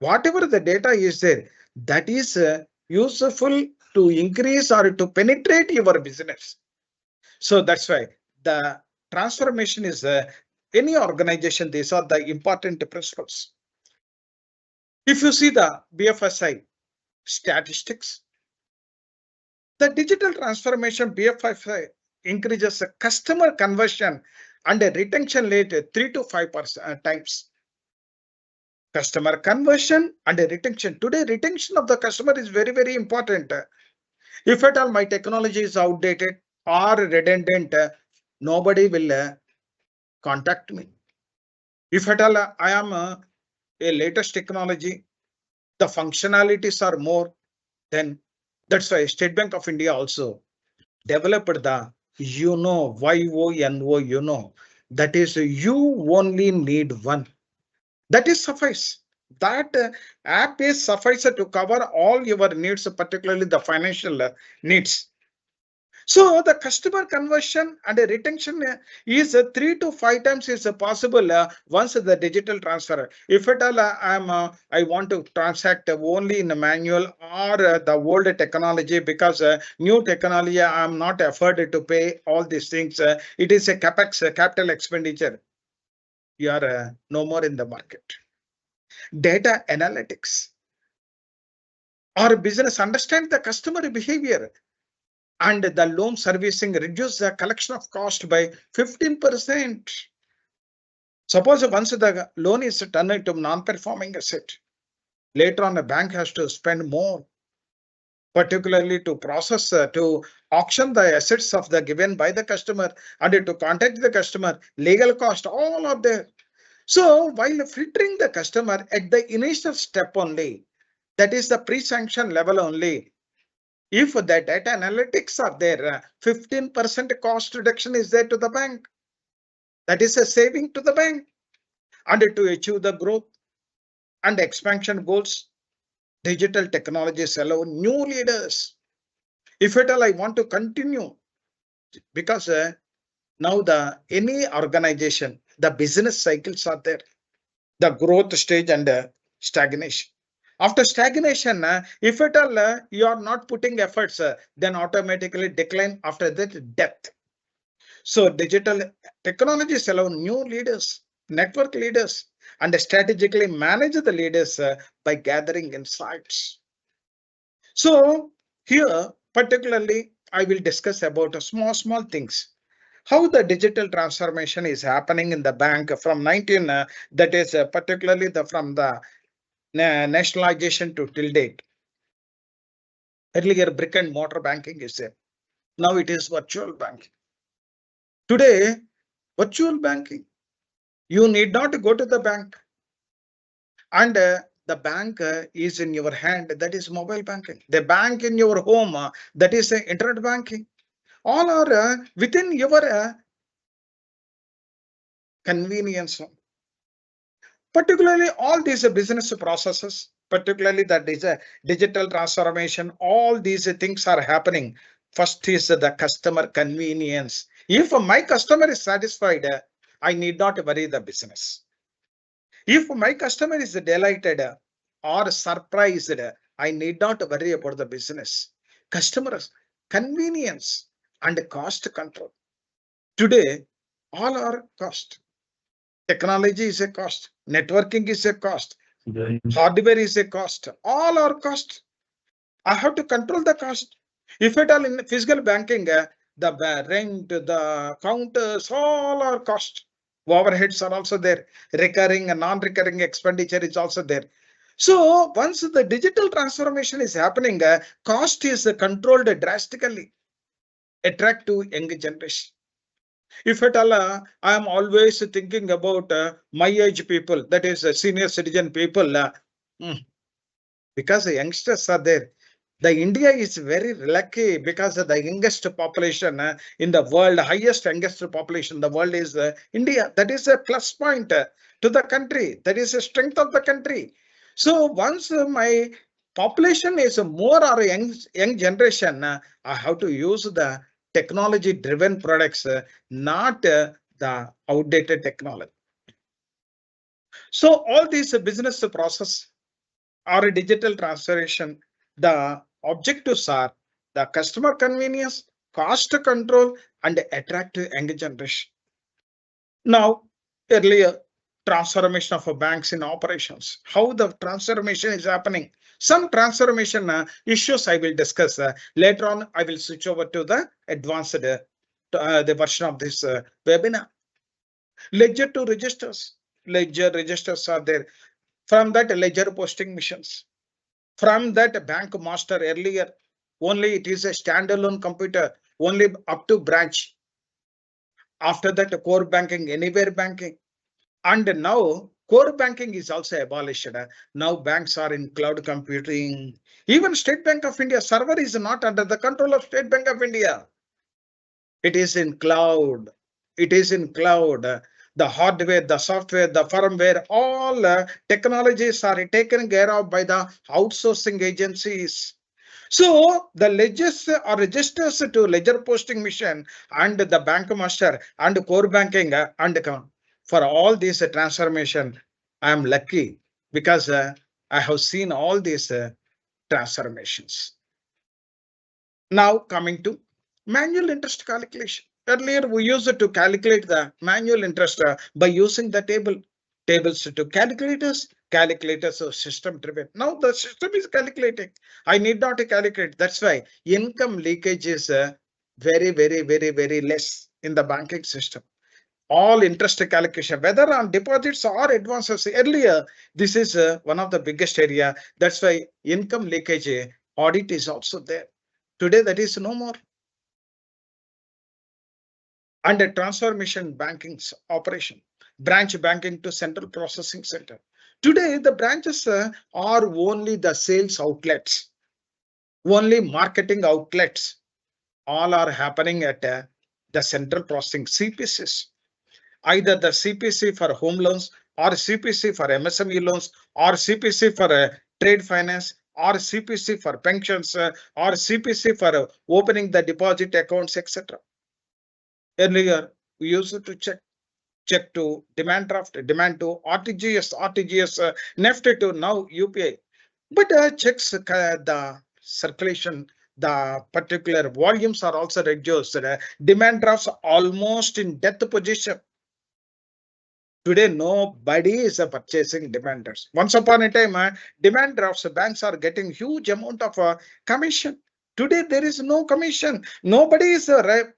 Whatever the data is there, that is useful to increase or to penetrate your business. So that's why the transformation is any organization, these are the important principles. If you see the BFSI statistics, the digital transformation BFSI increases the customer conversion and a retention rate 3 to 5% times. Customer conversion and a retention. Today, retention of the customer is very, very important. If at all my technology is outdated or redundant, nobody will contact me. If at all I am a latest technology, the functionalities are more, then that's why State Bank of India also developed the YONO, that is you only need one. That is suffice. That app is suffice to cover all your needs, particularly the financial needs. So the customer conversion and retention is 3 to 5 times is possible once the digital transfer. If at all I want to transact only in a manual or the old technology, because new technology I am not afforded to pay all these things. It is a capex, capital expenditure. You are no more in the market. Data analytics. Our business understand the customer behavior. And the loan servicing reduce the collection of cost by 15%. Suppose once the loan is turned into non-performing asset, later on the bank has to spend more, particularly to process, to auction the assets of the given by the customer and to contact the customer, legal cost, all of there. So while filtering the customer at the initial step only, that is the pre-sanction level only, if the data analytics are there, 15% cost reduction is there to the bank. That is a saving to the bank. And to achieve the growth and expansion goals, digital technologies allow new leaders. If at all I want to continue, because now any organization, the business cycles are there, the growth stage and stagnation. After stagnation, if at all you are not putting efforts, then automatically decline, after that death. So digital technologies allow new leaders, network leaders, and strategically manage the leaders by gathering insights. So here, particularly, I will discuss about small things. How the digital transformation is happening in the bank from that is particularly from the nationalization to till date. Earlier, brick and mortar banking is there. Now it is virtual banking. Today, virtual banking, you need not go to the bank. And the bank is in your hand, that is mobile banking. The bank in your home, that is internet banking. All are within your convenience. Particularly all these business processes, particularly that is a digital transformation, all these things are happening. First is the customer convenience. If my customer is satisfied, I need not worry the business. If my customer is delighted or surprised, I need not worry about the business. Customers, convenience and cost control. Today, all are cost. Technology is a cost. Networking is a cost. Hardware is a cost. All are cost. I have to control the cost. If at all in physical banking, the rent, the counters, all are cost. Overheads are also there. Recurring and non-recurring expenditure is also there. So once the digital transformation is happening, cost is controlled drastically. Attract to younger generation. If at all, I am always thinking about my age people, that is senior citizen people, because the youngsters are there. The India is very lucky because of the youngest population in the world, highest youngest population in the world is India. That is a plus point to the country. That is a strength of the country. So once my population is more or young generation, I have to use the technology driven products, not the outdated technology. So all these business process or digital transformation, the objectives are the customer convenience, cost control, and attractive young generation. Now, earlier transformation of banks in operations, how the transformation is happening. Some transformation issues I will discuss later on. I will switch over to the advanced the version of this webinar. Ledger to registers. Ledger registers are there. From that, ledger posting missions. From that, bank master earlier, only it is a standalone computer, only up to branch. After that, core banking, anywhere banking. And now core banking is also abolished. Now banks are in cloud computing. Even State Bank of India server is not under the control of State Bank of India. It is in cloud. It is in cloud. The hardware, the software, the firmware, all technologies are taken care of by the outsourcing agencies. So the ledgers or registers to ledger posting mission and the bank master and core banking and for all this transformation, I am lucky because I have seen all these transformations. Now coming to manual interest calculation. Earlier we used to calculate the manual interest by using the tables to calculators are system driven. Now the system is calculating. I need not to calculate. That's why income leakage is very less in the banking system. All interest calculation, whether on deposits or advances. Earlier, this is one of the biggest area. That's why income leakage audit is also there. Today, that is no more. And a transformation banking operation, branch banking to central processing center. Today, the branches are only the sales outlets, only marketing outlets. All are happening at the central processing CPCs. Either the CPC for home loans or CPC for MSME loans or CPC for trade finance or CPC for pensions or CPC for opening the deposit accounts, etc. Earlier, we used to check to demand draft, demand to RTGS, NEFT to now UPI. But checks the circulation, the particular volumes are also reduced. Demand drafts almost in death position. Today, nobody is purchasing demand drafts. Once upon a time, demand drafts, banks are getting huge amount of commission. Today, there is no commission. Nobody is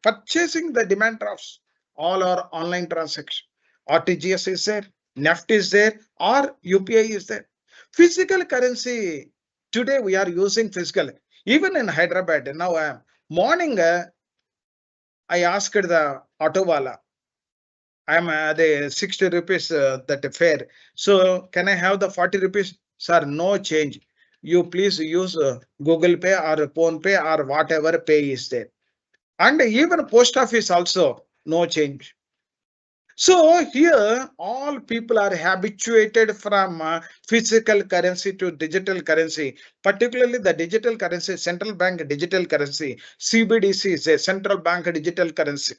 purchasing the demand drafts. All are online transactions. RTGS is there, NEFT is there, or UPI is there. Physical currency. Today, we are using physical. Even in Hyderabad, now morning, I asked the auto wala, I'm the 60 rupees that fare. So can I have the 40 rupees? Sir, no change. You please use Google Pay or Phone Pay or whatever pay is there. And even post office also, no change. So here, all people are habituated from physical currency to digital currency, particularly the digital currency, central bank digital currency. CBDC is a central bank digital currency.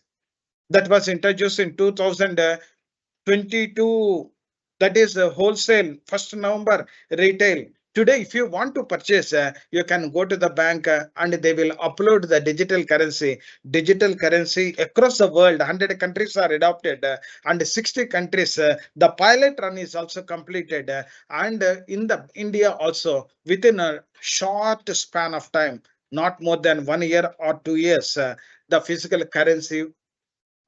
that was introduced in 2022. That is wholesale, 1st November retail. Today, if you want to purchase, you can go to the bank and they will upload the digital currency. Digital currency across the world, 100 countries are adopted and 60 countries. The pilot run is also completed and in the India also within a short span of time, not more than 1 year or 2 years, the physical currency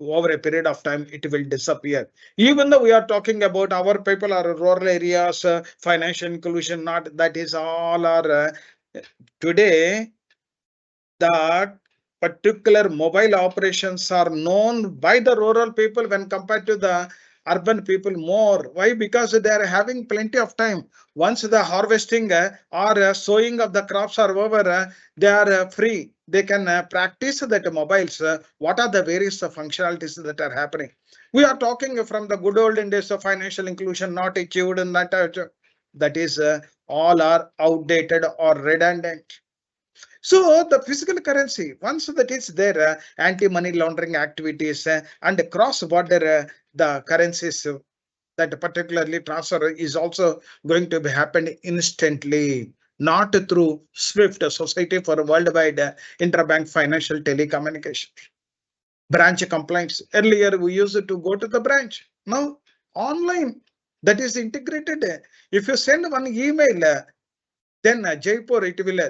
over a period of time it will disappear. Even though we are talking about our people are rural areas, financial inclusion, not that is all are today the particular mobile operations are known by the rural people when compared to the urban people more. Why? Because they are having plenty of time. Once the harvesting or sowing of the crops are over, they are free. They can practice that mobiles. What are the various functionalities that are happening? We are talking from the good old days of financial inclusion not achieved and that is all are outdated or redundant. So the physical currency, once that is there, anti-money laundering activities and cross-border the currencies that particularly transfer is also going to be happen instantly, not through SWIFT, Society for Worldwide Interbank Financial Telecommunication. Branch compliance. Earlier we used to go to the branch. Now online, that is integrated. If you send one email, then Jaipur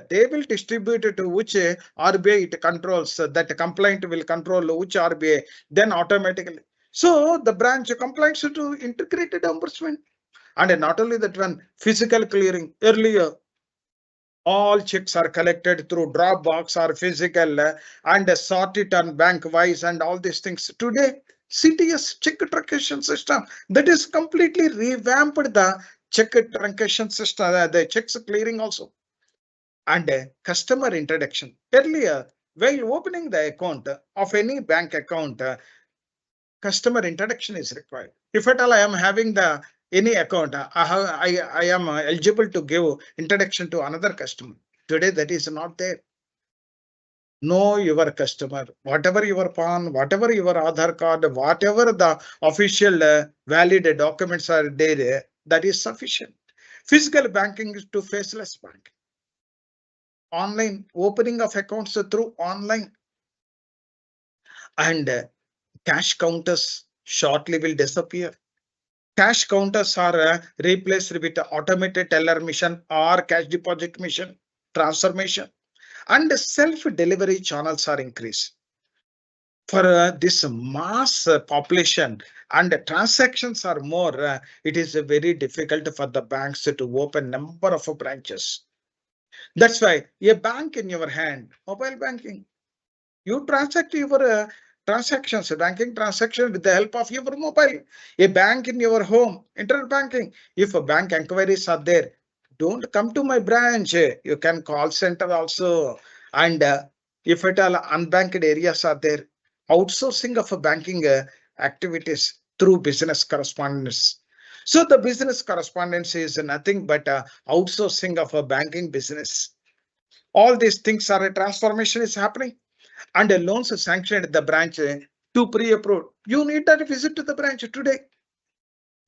they will distribute it to which RBI it controls, that complaint will control which RBI, then automatically. So the branch compliance to integrated ombudsman. And not only that one, physical clearing. Earlier, all checks are collected through Dropbox or physical and sorted on bank wise and all these things. Today, CTS, check truncation system, that is completely revamped the check truncation system, the checks clearing also. And customer introduction. Earlier, while opening the account of any bank account, customer introduction is required. If at all I am having the any account, I am eligible to give introduction to another customer. Today, that is not there. Know your customer, whatever your PAN, whatever your Aadhaar card, whatever the official valid documents are there, that is sufficient. Physical banking is to faceless banking. Online opening of accounts through online, and cash counters shortly will disappear. Cash counters are replaced with automated teller machine or cash deposit machine, transfer machine, and self-delivery channels are increased. For this mass population and transactions are more, it is very difficult for the banks to open number of branches. That's why a bank in your hand, mobile banking, you transact your transactions, banking transaction with the help of your mobile. A bank in your home, internet banking. If a bank inquiries are there, don't come to my branch. You can call center also. And if at all unbanked areas are there, outsourcing of a banking activities through business correspondence. So the business correspondence is nothing but outsourcing of a banking business. All these things are a transformation is happening. And a loans are sanctioned at the branch to pre-approved. You need to visit to the branch today.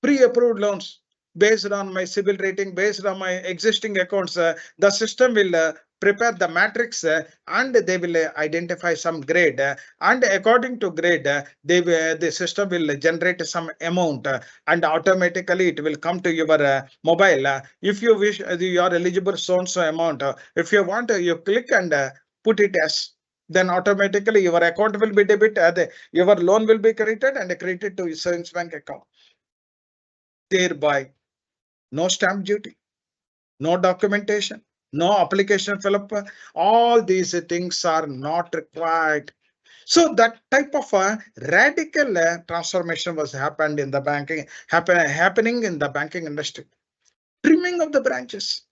Pre-approved loans based on my CIBIL rating, based on my existing accounts, the system will prepare the matrix and they will identify some grade and according to grade the system will generate some amount and automatically it will come to your mobile. If you wish you are eligible so and so amount, if you want you click and put it as, then automatically your account will be debit, your loan will be credited and credited to your savings bank account. Thereby, no stamp duty, no documentation, no application fill up. All these things are not required. So that type of a radical transformation was happened in the banking, happening in the banking industry. Trimming of the branches.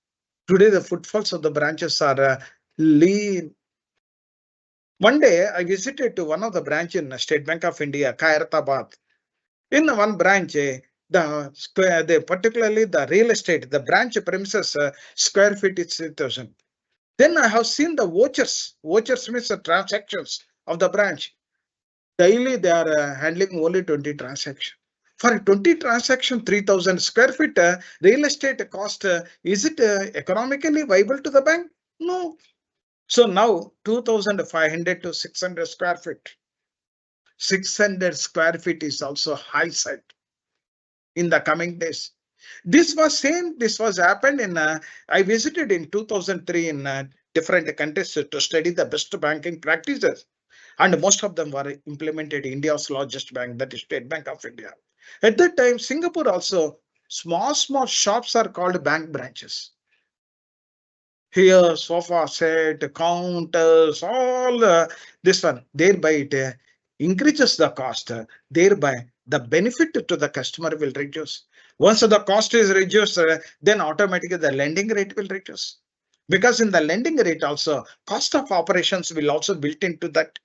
Today, the footfalls of the branches are lean. One day, I visited to one of the branches in State Bank of India, Khairatabad. In one branch, particularly the real estate, the branch premises square feet is 3,000. Then I have seen the vouchers. Vouchers means the transactions of the branch. Daily they are handling only 20 transactions. For 20 transaction, 3,000 square feet real estate cost, is it economically viable to the bank? No. So now 2,500 to 600 square feet. 600 square feet is also high side in the coming days. This was happened in, I visited in 2003 in different countries to study the best banking practices. And most of them were implemented India's largest bank, that is State Bank of India. At that time, Singapore also, small shops are called bank branches. Here, sofa set, counters, all this one, thereby it increases the cost, thereby the benefit to the customer will reduce. Once the cost is reduced, then automatically the lending rate will reduce. Because in the lending rate also, cost of operations will also built into that.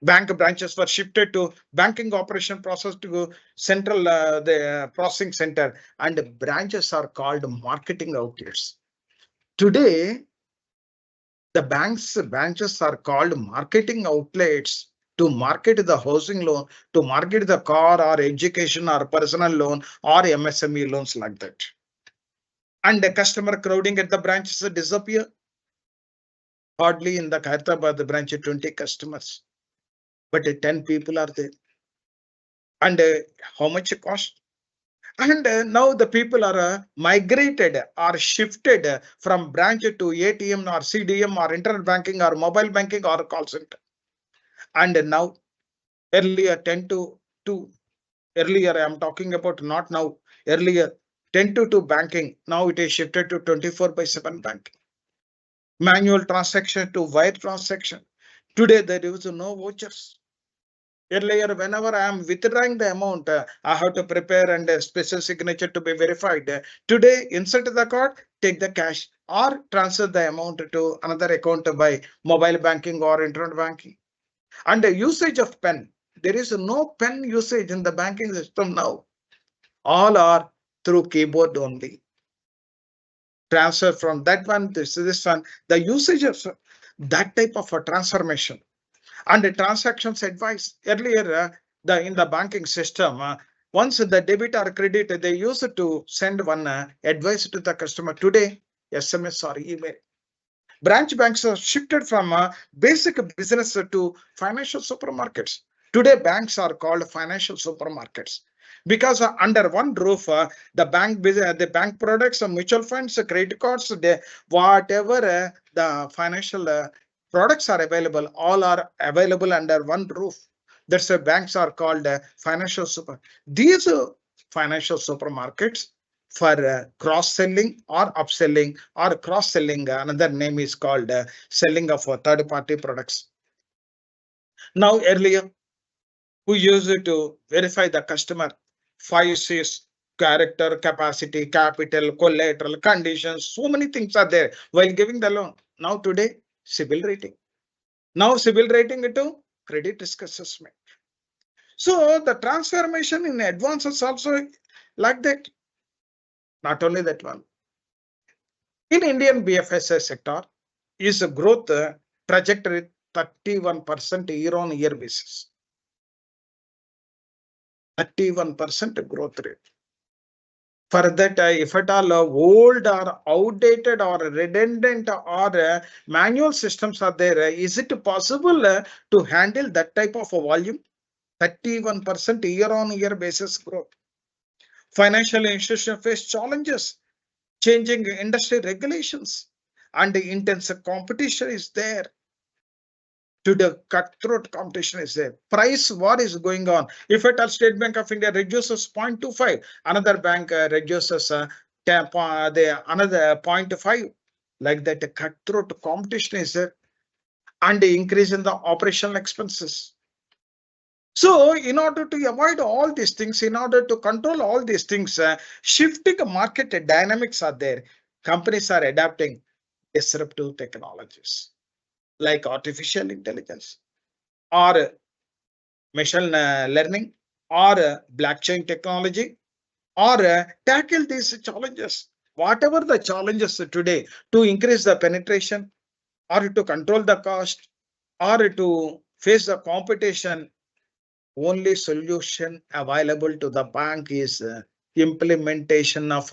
Bank branches were shifted to banking operation process to central the processing center, and branches are called marketing outlets. Today, the branches are called marketing outlets to market the housing loan, to market the car or education or personal loan or MSME loans like that. And the customer crowding at the branches disappear. Hardly in the Khairabad branch 20 customers, but 10 people are there. And how much it cost? And now the people are migrated or shifted from branch to ATM or CDM or internet banking or mobile banking or call center. And now earlier 10 to 2, earlier I am talking about not now, earlier 10 to 2 banking. Now it is shifted to 24/7 banking. Manual transaction to wire transaction. Today there is no vouchers. Earlier, whenever I am withdrawing the amount, I have to prepare and a special signature to be verified. Today, insert the card, take the cash or transfer the amount to another account by mobile banking or internet banking. And the usage of pen, there is no pen usage in the banking system now. All are through keyboard only. Transfer from that one to this one, the usage of that type of a transformation. And the transactions advice earlier in the banking system, once the debit or credit, they used to send one advice to the customer. Today, SMS or email. Branch banks are shifted from basic business to financial supermarkets. Today, banks are called financial supermarkets because under one roof, the bank products, mutual funds, credit cards, whatever the financial products are available, all are available under one roof. That's why banks are called financial super. These financial supermarkets for cross-selling or upselling or cross-selling, another name is called selling of third-party products. Now earlier, we used to verify the customer 5 C's: character, capacity, capital, collateral, conditions, so many things are there while giving the loan. Now today, CIBIL rating. Now CIBIL rating to credit risk assessment. So the transformation in advances also like that. Not only that one. In Indian BFSI sector is a growth trajectory 31% year-on-year basis. 31% growth rate. For that, if at all old or outdated or redundant or manual systems are there, is it possible to handle that type of a volume? 31% year-on-year basis growth. Financial institutions face challenges, changing industry regulations, and the intense competition is there. Today, cutthroat competition is there. Price war is going on. If at all State Bank of India reduces 0.25, another bank reduces another 0.5. Like that, cutthroat competition is there, and the increase in the operational expenses. So in order to avoid all these things, in order to control all these things, shifting market dynamics are there. Companies are adapting disruptive technologies like artificial intelligence or machine learning or blockchain technology or tackle these challenges. Whatever the challenges today, to increase the penetration or to control the cost or to face the competition, only solution available to the bank is implementation of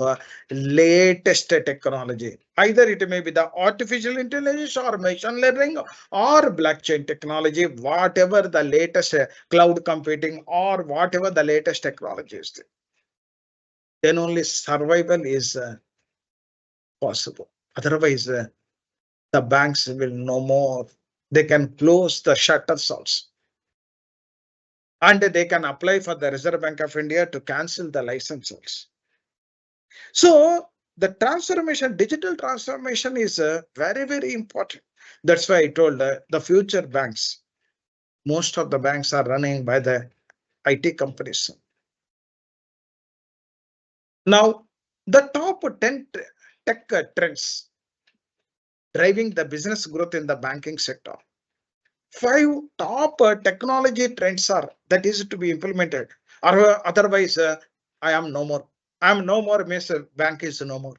latest technology. Either it may be the artificial intelligence or machine learning or blockchain technology, whatever the latest cloud computing or whatever the latest technology is. Then only survival is possible. Otherwise, the banks will no more. They can close the shutters also. And they can apply for the Reserve Bank of India to cancel the licenses. So the transformation, digital transformation is very, very important. That's why I told the future banks, most of the banks are running by the IT companies. Now, the top 10 tech trends driving the business growth in the banking sector. 5 top technology trends are that is to be implemented, or otherwise I am no more. I am no more means bank is no more.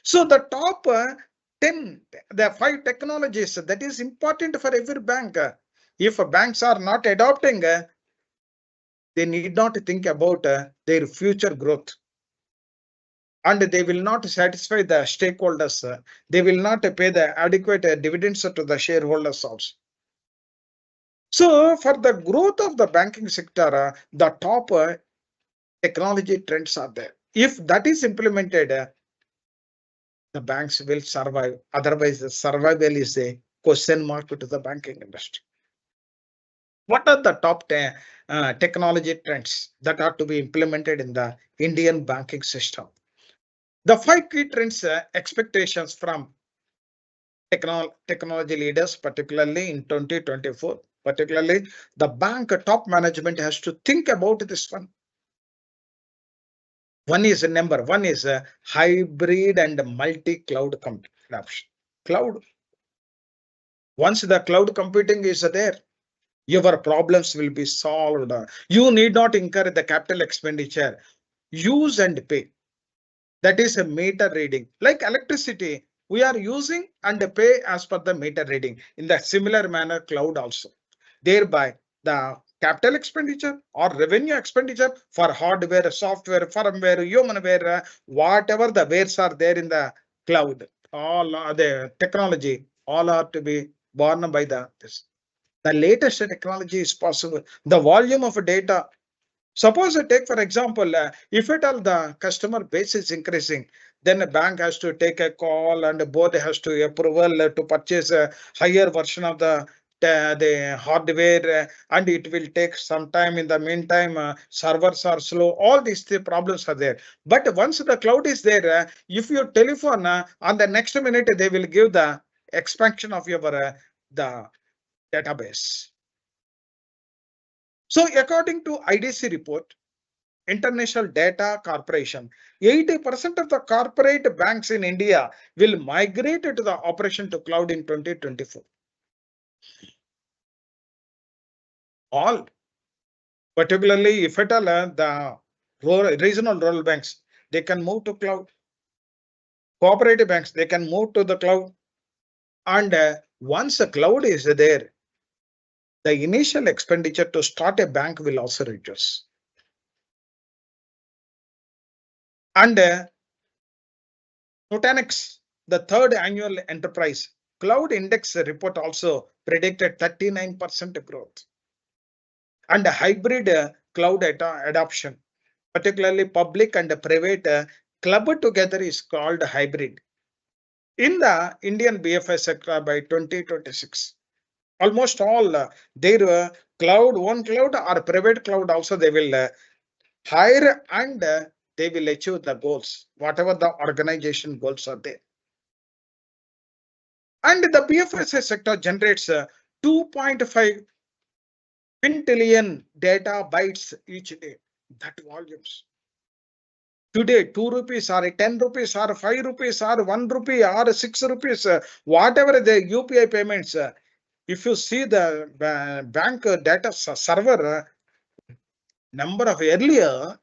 So the top 10, the 5 technologies that is important for every bank. If banks are not adopting, they need not think about their future growth. And they will not satisfy the stakeholders. They will not pay the adequate dividends to the shareholders also. So for the growth of the banking sector, the top technology trends are there. If that is implemented, the banks will survive. Otherwise, the survival is a question mark to the banking industry. What are the top 10 technology trends that are to be implemented in the Indian banking system? The 5 key trends, expectations from technology leaders, particularly in 2024, particularly the bank top management has to think about this one. One is hybrid and multi-cloud adoption. Cloud. Once the cloud computing is there, your problems will be solved. You need not incur the capital expenditure. Use and pay. That is a meter reading. Like electricity, we are using and pay as per the meter reading. In the similar manner, cloud also. Thereby, the capital expenditure or revenue expenditure for hardware, software, firmware, humanware, whatever the wares are there in the cloud, all the technology, all are to be borne by this. The latest technology is possible. The volume of data. Suppose take for example, if at all the customer base is increasing, then a bank has to take a call and the board has to approval to purchase a higher version of the hardware, and it will take some time. In the meantime, servers are slow. All these problems are there. But once the cloud is there, if you telephone on the next minute, they will give the expansion of your the database. So according to IDC report, International Data Corporation, 80% of the corporate banks in India will migrate to the operation to cloud in 2024. All, particularly if at all the regional rural banks, they can move to cloud. Cooperative banks, they can move to the cloud. And once the cloud is there, the initial expenditure to start a bank will also reduce. And Nutanix, the third annual enterprise cloud index report also predicted 39% growth. And hybrid cloud adoption, particularly public and private clubbed together, is called hybrid. In the Indian BFSI sector by 2026, almost all their cloud, one cloud or private cloud also they will hire, and they will achieve the goals, whatever the organization goals are there. And the BFSI sector generates 2.5 quintillion data bytes each day. That volumes. Today, 2 rupees or 10 rupees or 5 rupees or 1 rupee or 6 rupees, whatever the UPI payments, if you see the bank data server, number of earlier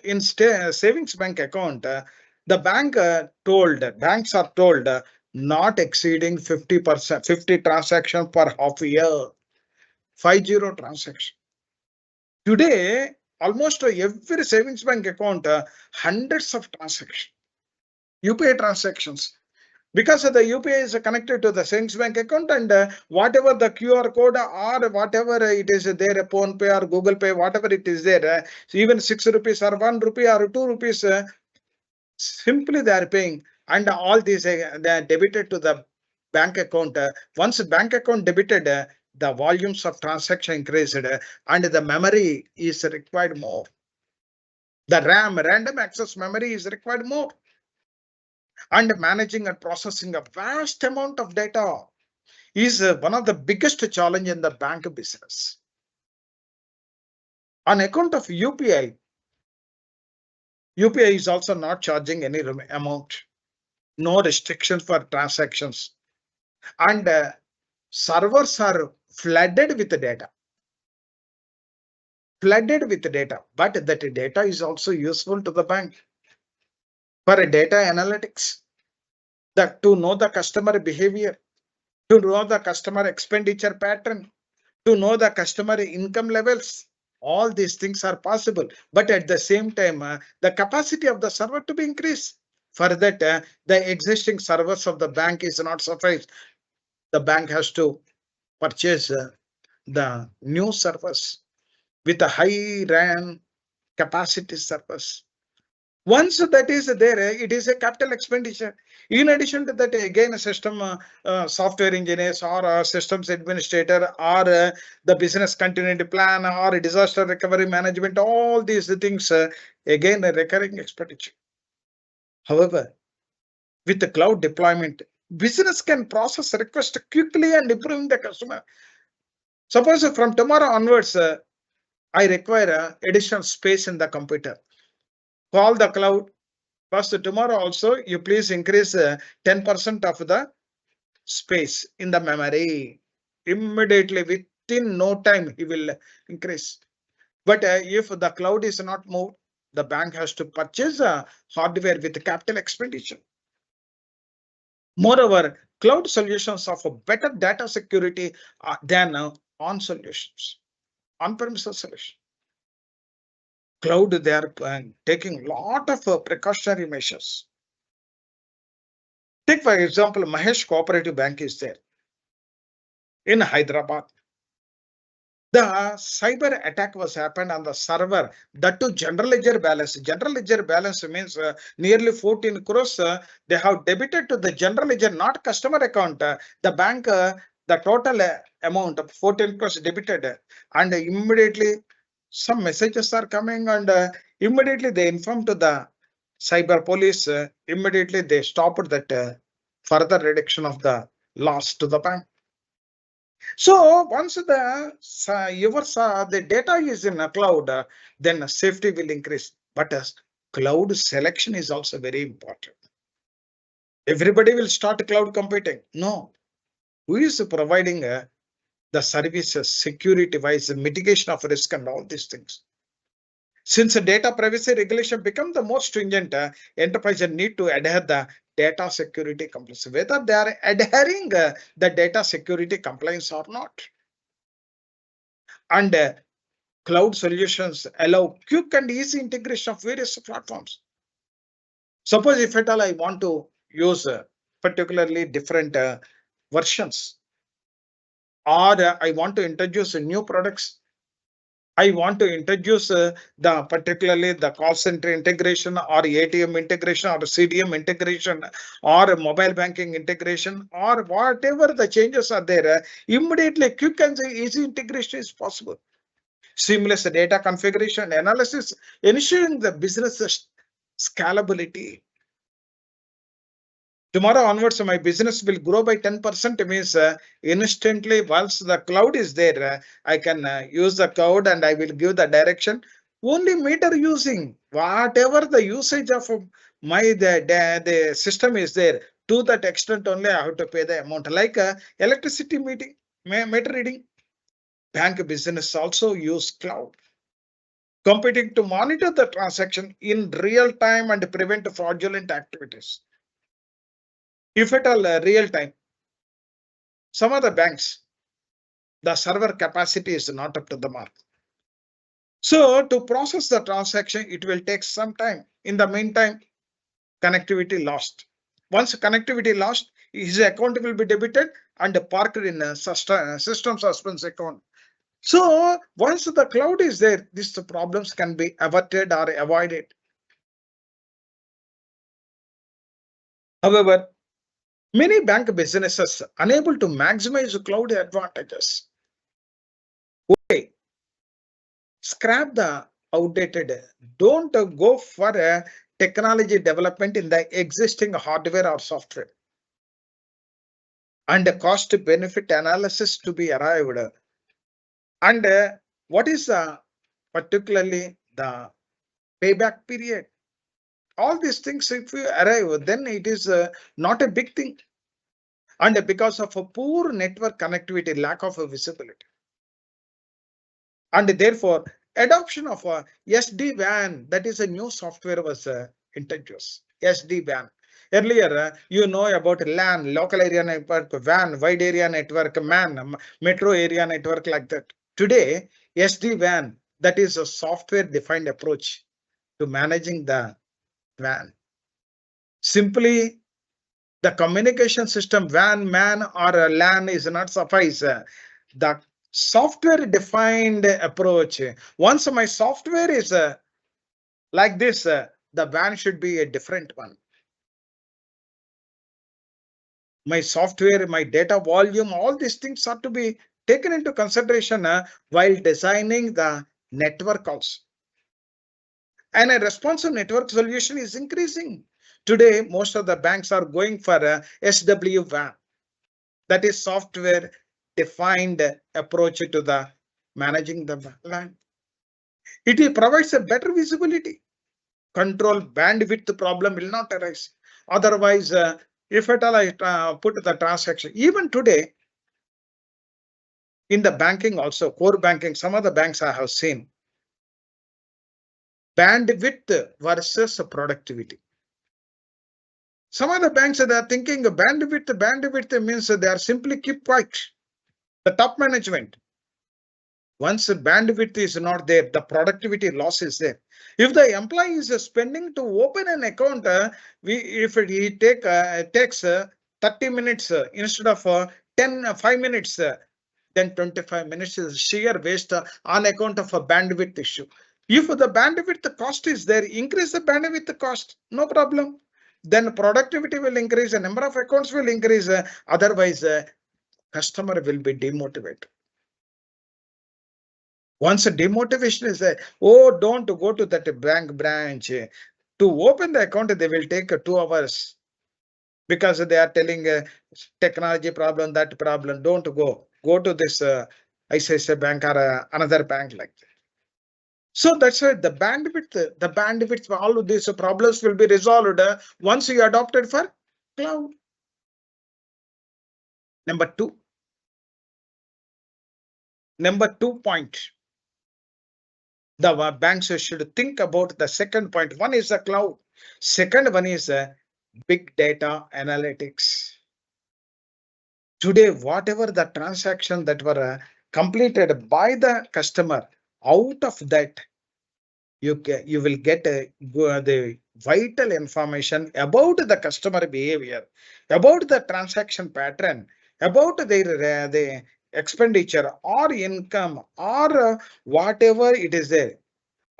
in savings bank account, the banks are told not exceeding 50%, 50 transactions per half year. 50 transaction. Today, almost every savings bank account, hundreds of transactions, UPI transactions. Because the UPI is connected to the savings bank account, and whatever the QR code or whatever it is there, PhonePe or Google Pay, whatever it is there, even 6 rupees or 1 rupee or 2 rupees, simply they are paying, and all these they are debited to the bank account. Once bank account debited, the volumes of transaction increased, and the memory is required more. The RAM, random access memory, is required more. And managing and processing a vast amount of data is one of the biggest challenge in the bank business. On account of UPI, UPI is also not charging any amount, no restrictions for transactions, and servers are flooded with data. Flooded with data, but that data is also useful to the bank for data analytics, to know the customer behavior, to know the customer expenditure pattern, to know the customer income levels. All these things are possible, but at the same time, the capacity of the server to be increased. For that, the existing servers of the bank is not sufficient. The bank has to purchase the new servers with a high RAM capacity servers. Once that is there, it is a capital expenditure. In addition to that, again, a system software engineers or systems administrator or the business continuity plan or disaster recovery management, all these things, again, a recurring expenditure. However, with the cloud deployment, business can process requests quickly and improving the customer. Suppose from tomorrow onwards, I require additional space in the computer. Call the cloud. First, tomorrow also, you please increase 10% of the space in the memory. Immediately, within no time, he will increase. But if the cloud is not moved, the bank has to purchase hardware with capital expenditure. Moreover, cloud solutions offer better data security than on solutions, on-premises solution. Cloud, they are taking a lot of precautionary measures. Take for example, Mahesh Cooperative Bank is there in Hyderabad. The cyber attack was happened on the server, that to general ledger balance. General ledger balance means nearly 14 crores they have debited to the general ledger, not customer account. The bank, the total amount of 14 crores debited, and immediately some messages are coming, and immediately they inform to the cyber police. Immediately they stopped that further reduction of the loss to the bank. So once the data is in a cloud, then safety will increase. But cloud selection is also very important. Everybody will start cloud computing. No, who is providing the services, security-wise, mitigation of risk and all these things. Since the data privacy regulation become the most stringent, enterprises need to adhere the data security compliance, whether they are adhering the data security compliance or not. And cloud solutions allow quick and easy integration of various platforms. Suppose if at all I want to use particularly different versions, or I want to introduce new products, I want to introduce particularly the call center integration or ATM integration or CDM integration or mobile banking integration or whatever the changes are there, immediately quick and easy integration is possible. Seamless data configuration analysis, ensuring the business scalability. Tomorrow onwards, my business will grow by 10%, means instantly once the cloud is there, I can use the cloud and I will give the direction. Only meter using, whatever the usage of my the system is there, to that extent only I have to pay the amount, like electricity meter reading. Bank business also use cloud computing to monitor the transaction in real time and prevent fraudulent activities. If at all real time, some of the banks, The server capacity is not up to the mark. So to process the transaction, it will take some time. In the meantime, connectivity lost. Once connectivity lost, his account will be debited and parked in a system suspense account. So once the cloud is there, these problems can be averted or avoided. However, many bank businesses unable to maximize cloud advantages. Okay, scrap the outdated. Don't go for a technology development in the existing hardware or software. And the cost benefit analysis to be arrived. And what is particularly the payback period? All these things, if you arrive, then it is not a big thing. And because of a poor network connectivity, lack of visibility. And therefore, adoption of a SD-WAN, that is a new software, was introduced. SD-WAN. Earlier, you know about LAN, local area network, WAN, wide area network, MAN, metro area network, like that. Today, SD-WAN, that is a software-defined approach to managing the WAN. Simply, the communication system WAN, MAN, or LAN is not suffice. The software-defined approach. Once my software is like this, the WAN should be a different one. My software, my data volume, all these things are to be taken into consideration while designing the network also. And a responsive network solution is increasing. Today, most of the banks are going for a SW-WAN. That is software defined approach to the managing the LAN. It provides a better visibility. Control bandwidth problem will not arise. Otherwise, if at all I put the transaction, even today, in the banking also, core banking, some of the banks I have seen, bandwidth versus productivity. Some of the banks they are thinking bandwidth means they are simply keep quiet. The top management. Once the bandwidth is not there, the productivity loss is there. If the employee is spending to open an account, if he takes 30 minutes instead of 5 minutes, then 25 minutes is sheer waste on account of a bandwidth issue. If the bandwidth cost is there, increase the bandwidth cost, no problem. Then productivity will increase, the number of accounts will increase. Otherwise, customer will be demotivated. Once a demotivation is there, oh, don't go to that bank branch. To open the account, they will take 2 hours because they are telling technology problem, that problem. Don't go. Go to this ICICI Bank or another bank like that. So that's why the bandwidth, all of these problems will be resolved once you adopted for cloud. Number two point. The banks should think about the second point. One is the cloud. Second one is big data analytics. Today, whatever the transaction that were completed by the customer, out of that, you will get the vital information about the customer behavior, about the transaction pattern, about their the expenditure or income or whatever it is there.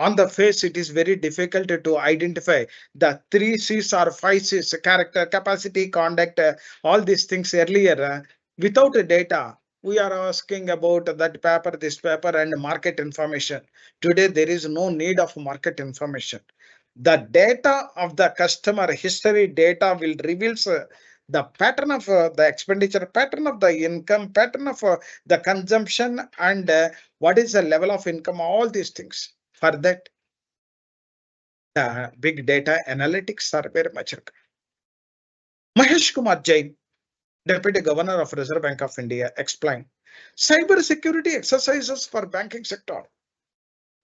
On the face, it is very difficult to identify the 3 C's or 5 C's: character, capacity, conduct, all these things earlier. Without data, we are asking about that paper, this paper, and market information. Today, there is no need of market information. The data of the customer history data will reveal the pattern of the expenditure, pattern of the income, pattern of the consumption, and what is the level of income, all these things. For that, big data analytics are very much required. Mahesh Kumar Jain, Deputy Governor of Reserve Bank of India, explained cyber security exercises for banking sector.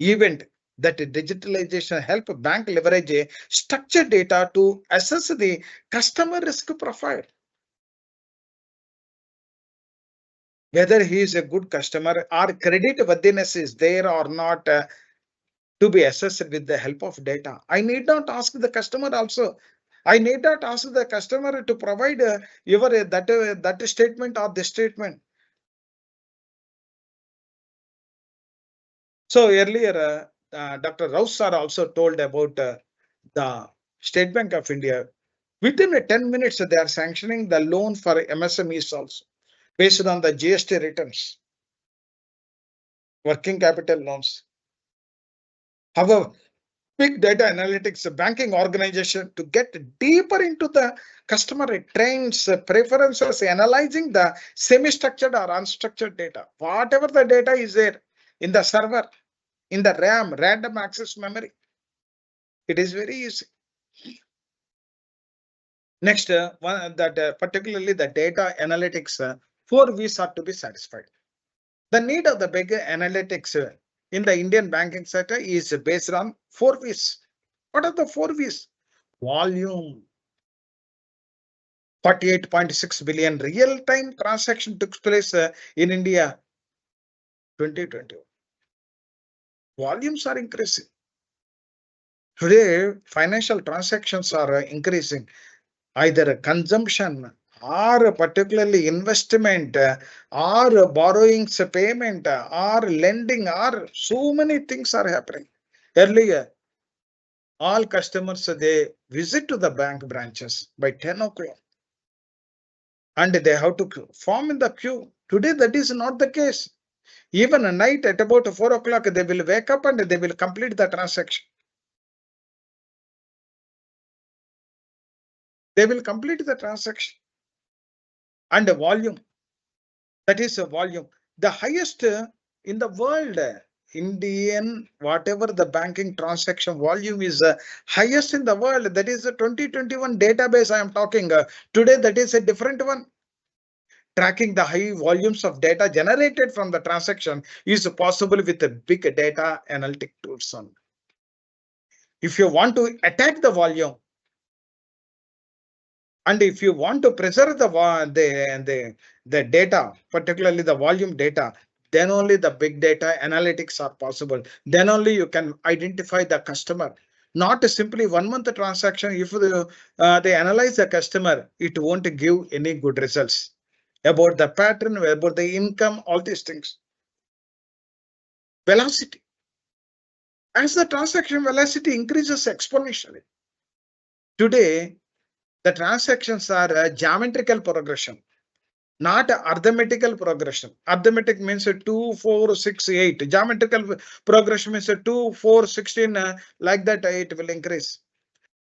Event that digitalization help bank leverage structured data to assess the customer risk profile. whether he is a good customer or credit worthiness is there or not to be assessed with the help of data. I need not ask the customer also. I need not ask the customer to provide that statement or this statement. So earlier, Dr. Rao sir also told about the State Bank of India. Within 10 minutes, they are sanctioning the loan for MSMEs also, based on the GST returns, working capital loans. However, big data analytics, banking organization to get deeper into the customer trends, preferences, analyzing the semi-structured or unstructured data. Whatever the data is there in the server, in the RAM, random access memory, it is very easy. Next, particularly the data analytics, 4 V's are to be satisfied. The need of the big analytics in the Indian banking sector is based on 4 V's. What are the 4 V's? Volume. 48.6 billion real-time transaction took place in India 2020. Volumes are increasing. Today, financial transactions are increasing. Either consumption or particularly investment or borrowings payment or lending or so many things are happening. Earlier, all customers, they visit to the bank branches by 10 o'clock and they have to form in the queue. Today, that is not the case. Even at night at about 4 o'clock, they will wake up and they will complete the transaction. They will complete the transaction. And the volume, that is a volume. The highest in the world, Indian, whatever the banking transaction volume is highest in the world. That is a 2021 database I am talking. Today, that is a different one. Tracking the high volumes of data generated from the transaction is possible with a big data analytic tools on. If you want to attack the volume, and if you want to preserve the data, particularly the volume data, then only the big data analytics are possible. Then only you can identify the customer. Not simply 1 month transaction. If they analyze the customer, it won't give any good results about the pattern, about the income, all these things. Velocity. As the transaction velocity increases exponentially. Today, the transactions are a geometrical progression, not arithmetical progression. Arithmetic means 2, 4, 6, 8. Geometrical progression means 2, 4, 16. Like that, it will increase.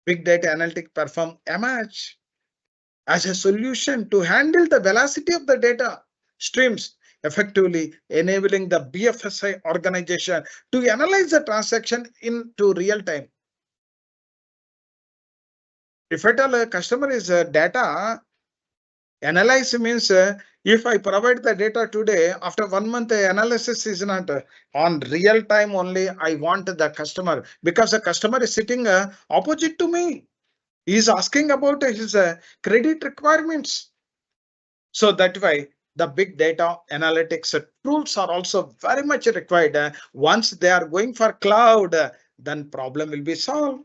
Big data analytic perform a match as a solution to handle the velocity of the data streams effectively, enabling the BFSI organization to analyze the transaction into real time. If at all a customer is data analyze means if I provide the data today, after 1 month analysis is not on real time only. I want the customer because the customer is sitting opposite to me. He is asking about his credit requirements. So that way the big data analytics tools are also very much required. Once they are going for cloud, then problem will be solved.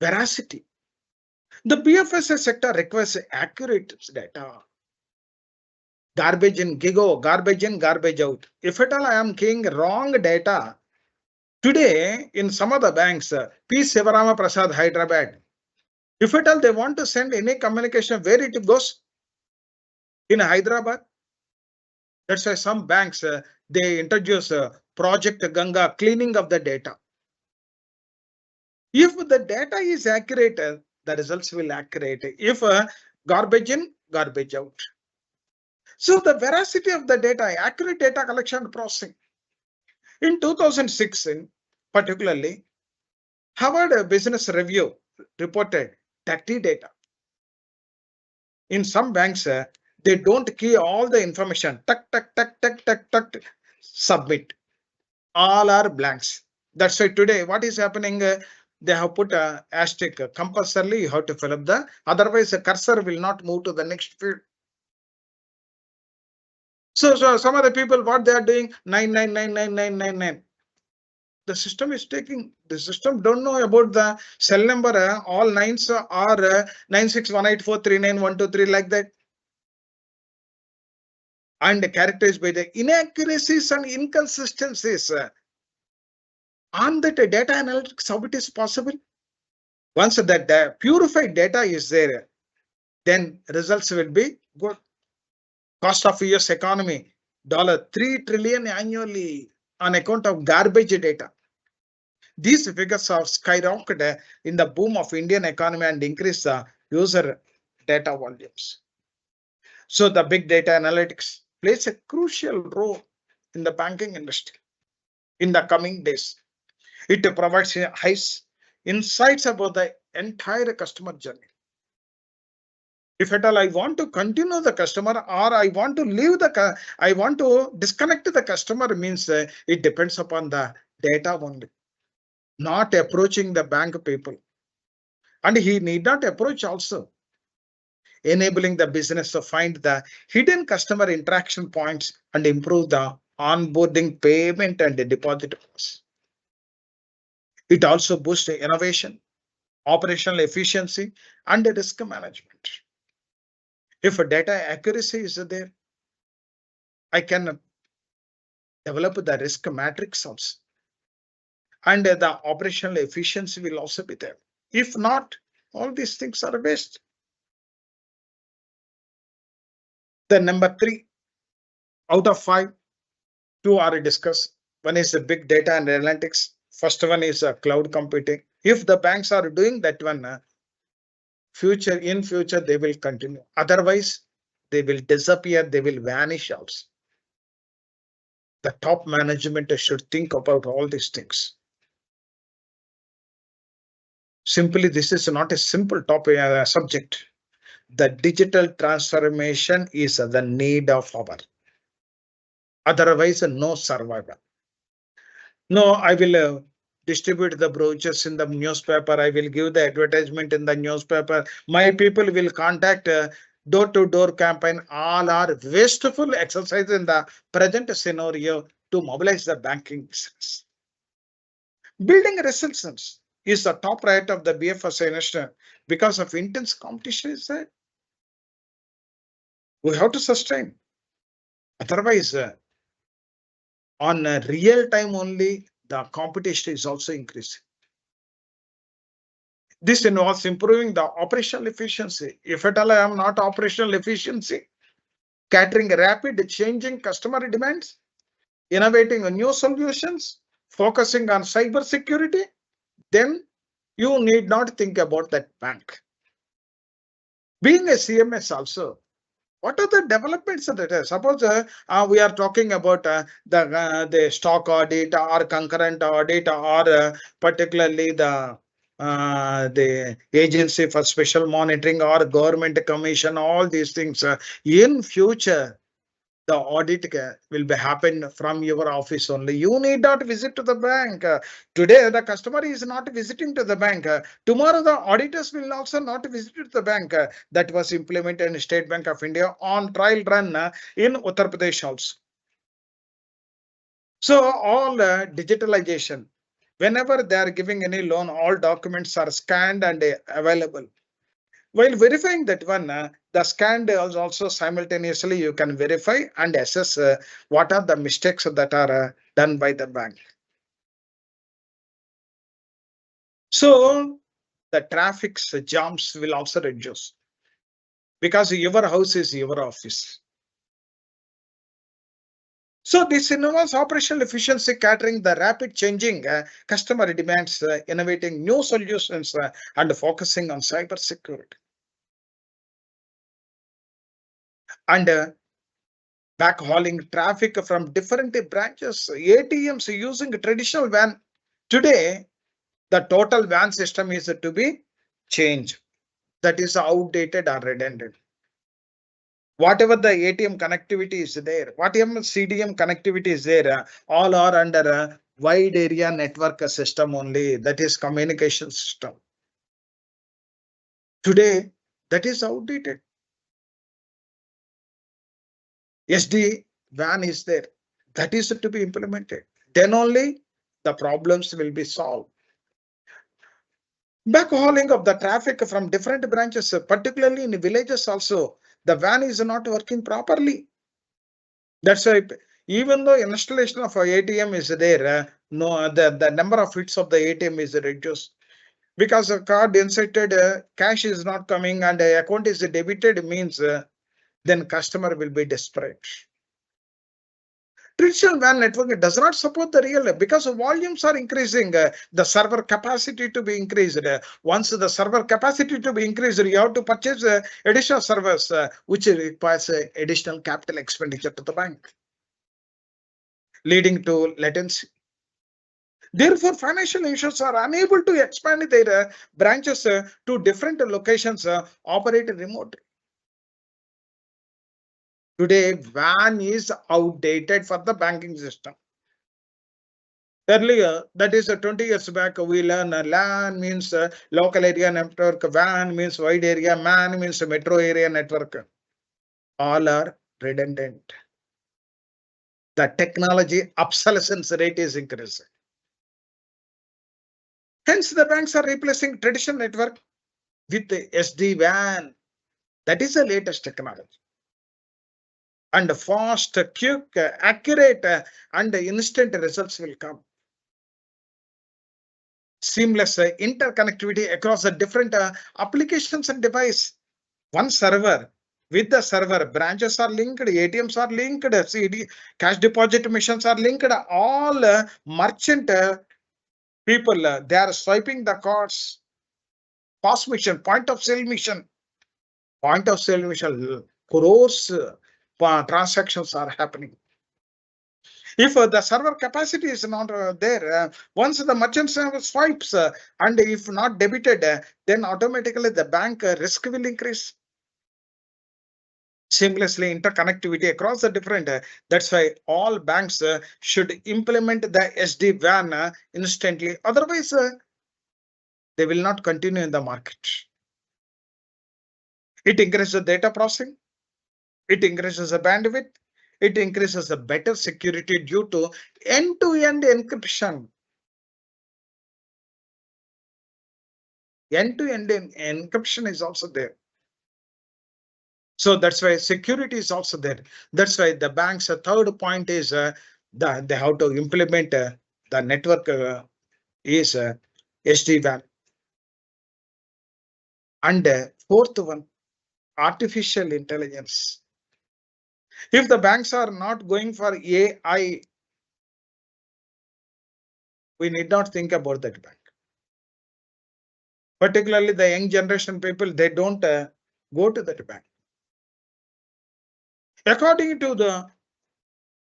Veracity. The BFSI sector requires accurate data. Garbage in, garbage in, garbage out. If at all I am keying wrong data, today in some of the banks, P. Sivarama Prasad, Hyderabad, if at all they want to send any communication, where it goes? In Hyderabad. That's why some banks, they introduce Project Ganga, cleaning of the data. If the data is accurate, the results will accurate. If garbage in, garbage out. So the veracity of the data, accurate data collection and processing. In 2006, particularly, Harvard Business Review reported dirty data. In some banks, they don't key all the information. Tuck, tuck, tuck, tuck, tuck, tuck, submit. All are blanks. That's why today, what is happening? they have put a asterisk. Compulsorily, you have to fill up the, otherwise the cursor will not move to the next field. So some of the people, what they are doing, 999999. The system is taking, the system don't know about the cell number. All nines are 9618439123 like that. And characterized by the inaccuracies and inconsistencies. On that data analytics, how it is possible? Once that purified data is there, then results will be good. Cost of US economy, $3 trillion annually on account of garbage data. These figures have skyrocketed in the boom of Indian economy and increase the user data volumes. So the big data analytics plays a crucial role in the banking industry in the coming days. It provides high insights about the entire customer journey. If at all I want to continue the customer, or I want to leave I want to disconnect the customer, means it depends upon the data only, not approaching the bank people. And he need not approach also. Enabling the business to find the hidden customer interaction points and improve the onboarding, payment and the deposit costs. It also boosts innovation, operational efficiency and risk management. If data accuracy is there, I can develop the risk matrix also. And the operational efficiency will also be there. If not, all these things are waste. The number 3 out of 5, 2 are discussed. One is the big data and analytics. First one is cloud computing. If the banks are doing that one, in future they will continue. Otherwise, they will disappear. They will vanish also. The top management should think about all these things. Simply, this is not a simple topic subject. The digital transformation is the need of our. Otherwise, no survival. No, I will distribute the brochures in the newspaper. I will give the advertisement in the newspaper. My people will contact door-to-door campaign. All are wasteful exercise in the present scenario to mobilize the banking business. Building resilience is the top priority of the BFSI industry because of intense competition is there. We have to sustain. Otherwise, on real time only, the competition is also increasing. This involves improving the operational efficiency. If at all I am not operational efficiency, catering rapid changing customer demands, innovating new solutions, focusing on cyber security, then you need not think about that bank. Being a CMS also, what are the developments that are? Suppose we are talking about the stock audit or concurrent audit or particularly the agency for special monitoring or government commission, all these things. In future, the audit will be happen from your office only. You need not visit to the bank. Today, the customer is not visiting to the bank. Tomorrow, the auditors will also not visit to the bank. That was implemented in State Bank of India on trial run in Uttar Pradesh also. So all digitalization, whenever they are giving any loan, all documents are scanned and available. While verifying that one, the scan is also simultaneously you can verify and assess what are the mistakes that are done by the bank. So the traffic jams will also reduce because your house is your office. So this involves operational efficiency, catering the rapid changing customer demands, innovating new solutions and focusing on cyber security. And backhauling traffic from different branches, ATMs using traditional van. Today, the total van system is to be changed. That is outdated or redundant. Whatever the ATM connectivity is there, whatever CDM connectivity is there, all are under wide area network system only, that is communication system. Today, that is outdated. SD WAN is there. That is to be implemented. Then only the problems will be solved. Backhauling of the traffic from different branches, particularly in villages also, the WAN is not working properly. That's why even though installation of a ATM is there, no, the number of hits of the ATM is reduced. Because a card inserted, cash is not coming and account is debited means then customer will be desperate. Traditional WAN network does not support the real because volumes are increasing, the server capacity to be increased. Once the server capacity to be increased, you have to purchase additional servers, which requires additional capital expenditure to the bank, leading to latency. Therefore, financial institutions are unable to expand their branches to different locations, operate remotely. Today, WAN is outdated for the banking system. Earlier, that is 20 years back, we learn LAN means local area network, WAN means wide area, MAN means metro area network. All are redundant. The technology obsolescence rate is increasing. Hence, the banks are replacing traditional network with the SD-WAN. That is the latest technology. And fast, quick, accurate, and instant results will come. Seamless interconnectivity across the different applications and device. One server with the server, branches are linked, ATMs are linked, CD, cash deposit machines are linked, all merchant people, they are swiping the cards. POS mission, point of sale mission, crores transactions are happening. If the server capacity is not there, once the merchant swipes and if not debited, then automatically the bank risk will increase. Seamlessly interconnectivity across the different. That's why all banks should implement the SD-WAN instantly. Otherwise, they will not continue in the market. It increases the data processing. It increases the bandwidth. It increases the better security due to end-to-end encryption. End-to-end encryption is also there. So that's why security is also there. That's why the bank's third point is they have to implement the network is SD-WAN. And fourth one, artificial intelligence. If the banks are not going for AI, we need not think about that bank. Particularly the young generation people, they don't go to that bank. According to the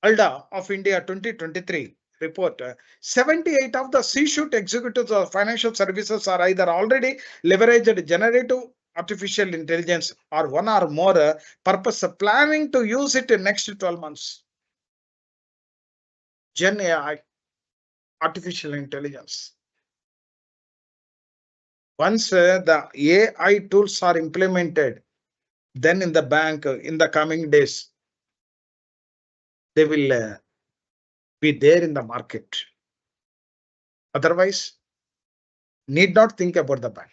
ALDA of India 2023 report, 78 of the C-suite executives of financial services are either already leveraged generative artificial intelligence or one or more purpose planning to use it in next 12 months. Gen AI, artificial intelligence. Once the AI tools are implemented, then in the bank in the coming days, they will be there in the market. Otherwise, need not think about the bank.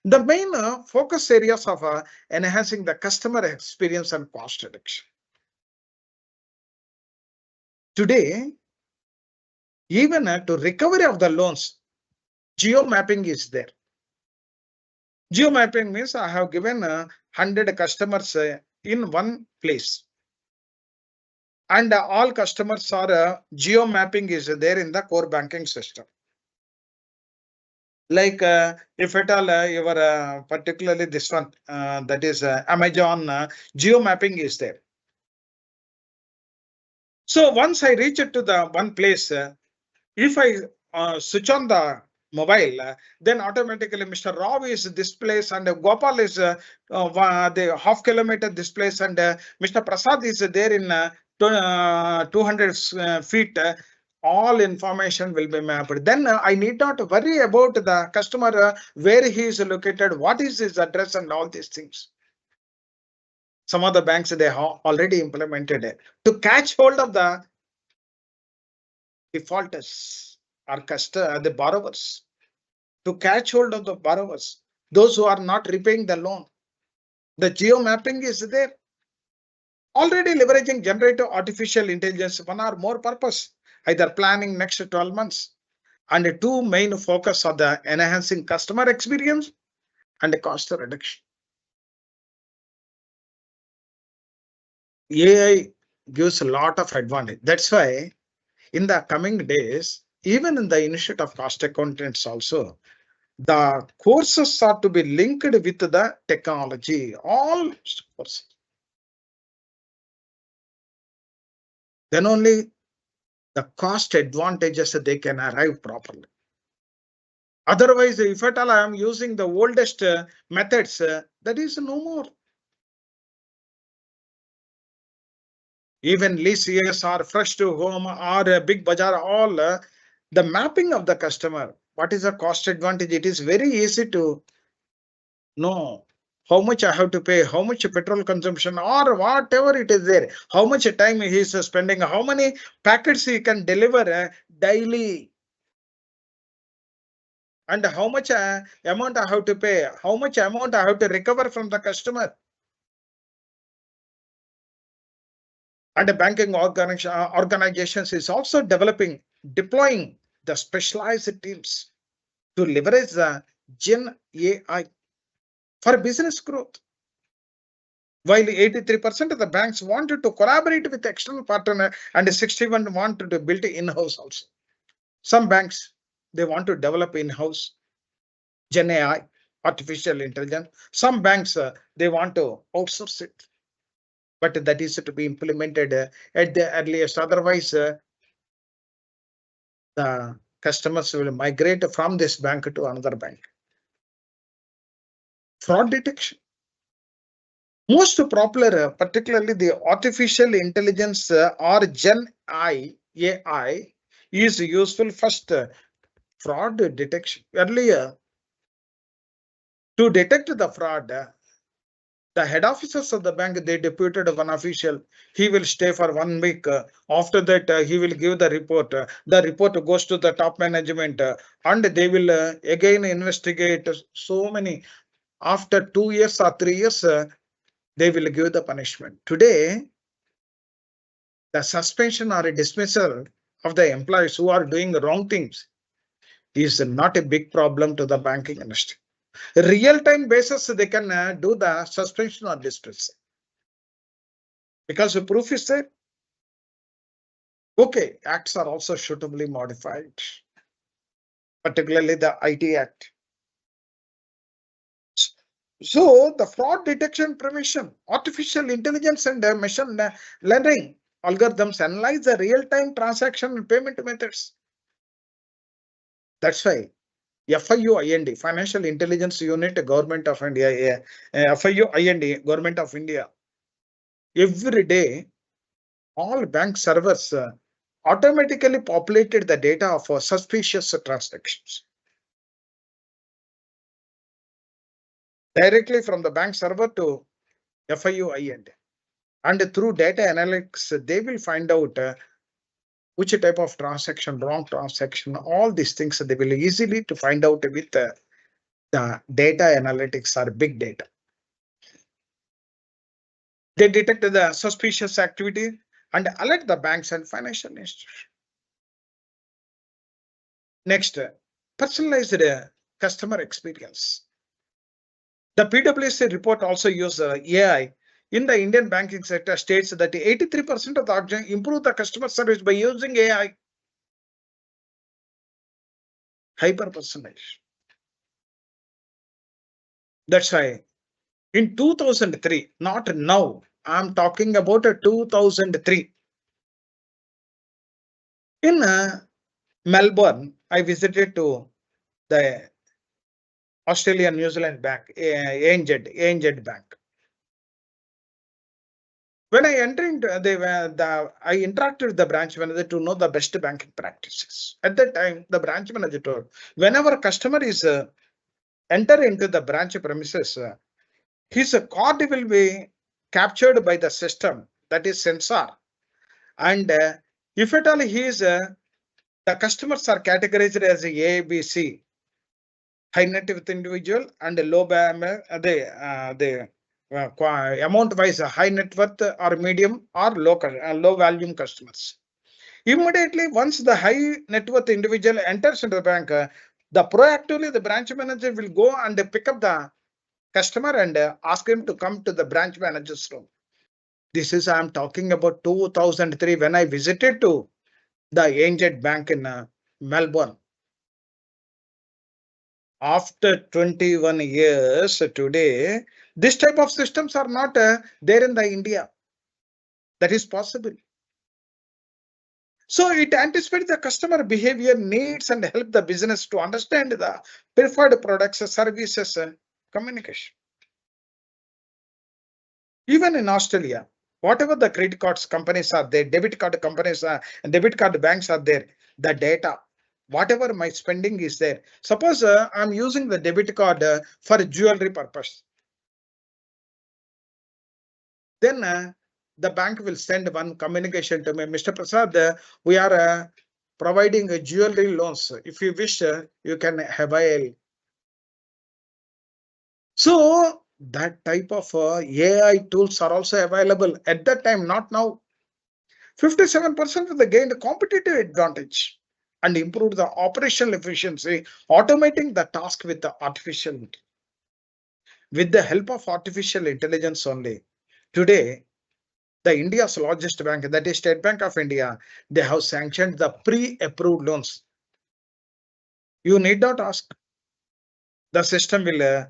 The main focus areas of enhancing the customer experience and cost reduction. Today, even to recovery of the loans, geo mapping is there. Geo mapping means I have given 100 customers in one place. And all customers are geo mapping is there in the core banking system. Like if at all your particularly this one that is Amazon geo mapping is there. So once I reach it to the one place, if I switch on the mobile, then automatically Mr. Rao is this place and Gopal is the half kilometer this place and Mr. Prasad is there in 200 feet, all information will be mapped. Then I need not worry about the customer, where he is located, what is his address and all these things. Some of the banks, they have already implemented it to catch hold of the defaulters or the borrowers, to catch hold of the borrowers, those who are not repaying the loan. The geo mapping is there. Already leveraging generative artificial intelligence, one or more purpose, either planning next 12 months, and two main focus on the enhancing customer experience and cost reduction. AI gives a lot of advantage. That's why in the coming days, even in the Institute of Cost Accountants also, the courses are to be linked with the technology, all courses. Then only the cost advantages they can arrive properly. Otherwise, if at all I am using the oldest methods, that is no more. Even lease years or fresh to home or a big bazaar, all the mapping of the customer, what is the cost advantage? It is very easy to know how much I have to pay, how much petrol consumption or whatever it is there, how much time he is spending, how many packets he can deliver daily, and how much amount I have to pay, how much amount I have to recover from the customer. And the banking organizations is also deploying the specialized teams to leverage the Gen AI for business growth. While 83% of the banks wanted to collaborate with external partner and 61% wanted to build in-house also. Some banks, they want to develop in-house Gen AI, artificial intelligence. Some banks, they want to outsource it. But that is to be implemented at the earliest. Otherwise, the customers will migrate from this bank to another bank. Fraud detection. Most popular, particularly the artificial intelligence or Gen AI is useful first fraud detection. Earlier, to detect the fraud, the head officers of the bank, they deputed one official. He will stay for 1 week. After that, he will give the report. The report goes to the top management and they will again investigate so many. After 2 years or 3 years, they will give the punishment. Today, the suspension or a dismissal of the employees who are doing wrong things is not a big problem to the banking industry. Real-time basis, they can do the suspension or dismissal. Because the proof is there. Okay, acts are also suitably modified, particularly the IT Act. So the fraud detection prevention, artificial intelligence and machine learning algorithms analyze the real-time transaction and payment methods. That's why FIU-IND, Financial Intelligence Unit, Government of India, FIU-IND, Government of India. Every day, all bank servers automatically populated the data of suspicious transactions. Directly from the bank server to FIU-IND. And through data analytics, they will find out which type of transaction, wrong transaction, all these things they will easily to find out with the data analytics or big data. They detect the suspicious activity and alert the banks and financial institutions. Next, personalized customer experience. The PwC report also uses AI in the Indian banking sector, states that 83% of the organization improve the customer service by using AI. Hyper personalization. That's why in 2003, not now, I'm talking about 2003. In Melbourne, I visited to the Australian New Zealand Bank, ANZ Bank. When I entered, I interacted with the branch manager to know the best banking practices. At that time, the branch manager told, whenever a customer is enter into the branch premises, his card will be captured by the system, that is sensor. And if at all he is, the customers are categorized as A, B, C, high net worth individual and low amount wise high net worth or medium or low volume customers. Immediately, once the high net worth individual enters into the bank, the proactively the branch manager will go and pick up the customer and ask him to come to the branch manager's room. This is I'm talking about 2003 when I visited to the ANZ Bank in Melbourne. After 21 years today, this type of systems are not there in the India. That is possible. So it anticipates the customer behavior needs and help the business to understand the preferred products, services, communication. Even in Australia, whatever the credit cards companies are there, debit card companies and debit card banks are there, the data, whatever my spending is there. Suppose I'm using the debit card for jewelry purpose. Then the bank will send one communication to me, Mr. Prasad, we are providing jewelry loans. If you wish, you can avail. So that type of AI tools are also available at that time, not now. 57% of the gained competitive advantage and improved the operational efficiency, automating the task with the artificial intelligence. With the help of artificial intelligence only, today, the India's largest bank, that is State Bank of India, they have sanctioned the pre-approved loans. You need not ask. The system will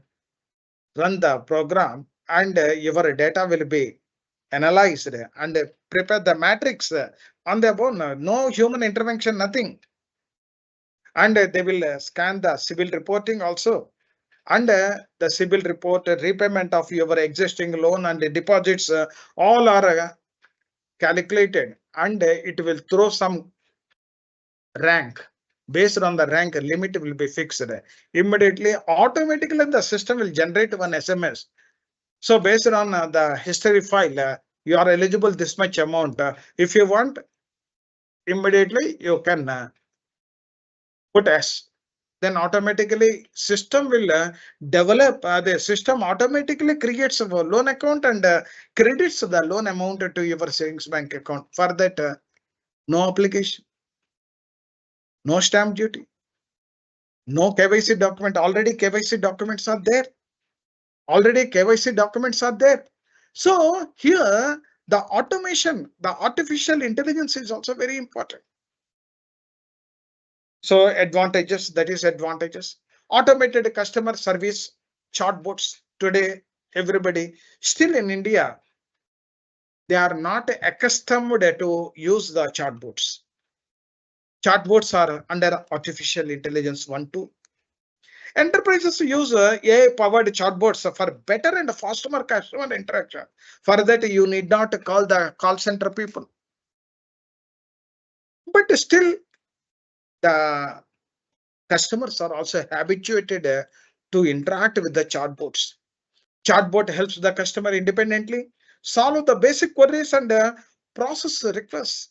run the program and your data will be analyzed and prepare the matrix on their own. No human intervention, nothing. And they will scan the CIBIL reporting also. And the CIBIL report, repayment of your existing loan and the deposits, all are calculated, and it will throw some rank. Based on the rank, limit will be fixed. Immediately, automatically the system will generate one SMS. So based on the history file, you are eligible this much amount. If you want, immediately you can put S. Then automatically system will develop, the system automatically creates a loan account and credits the loan amount to your savings bank account. For that, no application, no stamp duty, no KYC document. Already KYC documents are there. So here the automation, the artificial intelligence is also very important. So advantages, that is advantages. Automated customer service chatbots. Today, everybody still in India, they are not accustomed to use the chatbots. Chatbots are under artificial intelligence 1.2. Enterprises use AI-powered chatbots for better and faster customer interaction. For that, you need not call the call center people. But still, the customers are also habituated to interact with the chatbots. Chatbot helps the customer independently solve the basic queries and process requests,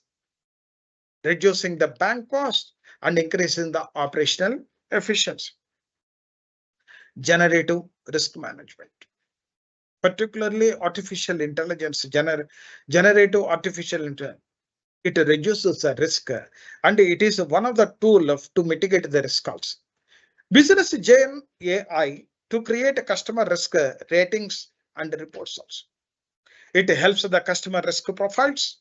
reducing the bank cost and increasing the operational efficiency. Generative risk management, particularly artificial intelligence, generative artificial intelligence. It reduces the risk and it is one of the tools to mitigate the risk also. Business Gen AI to create a customer risk ratings and reports also. It helps the customer risk profiles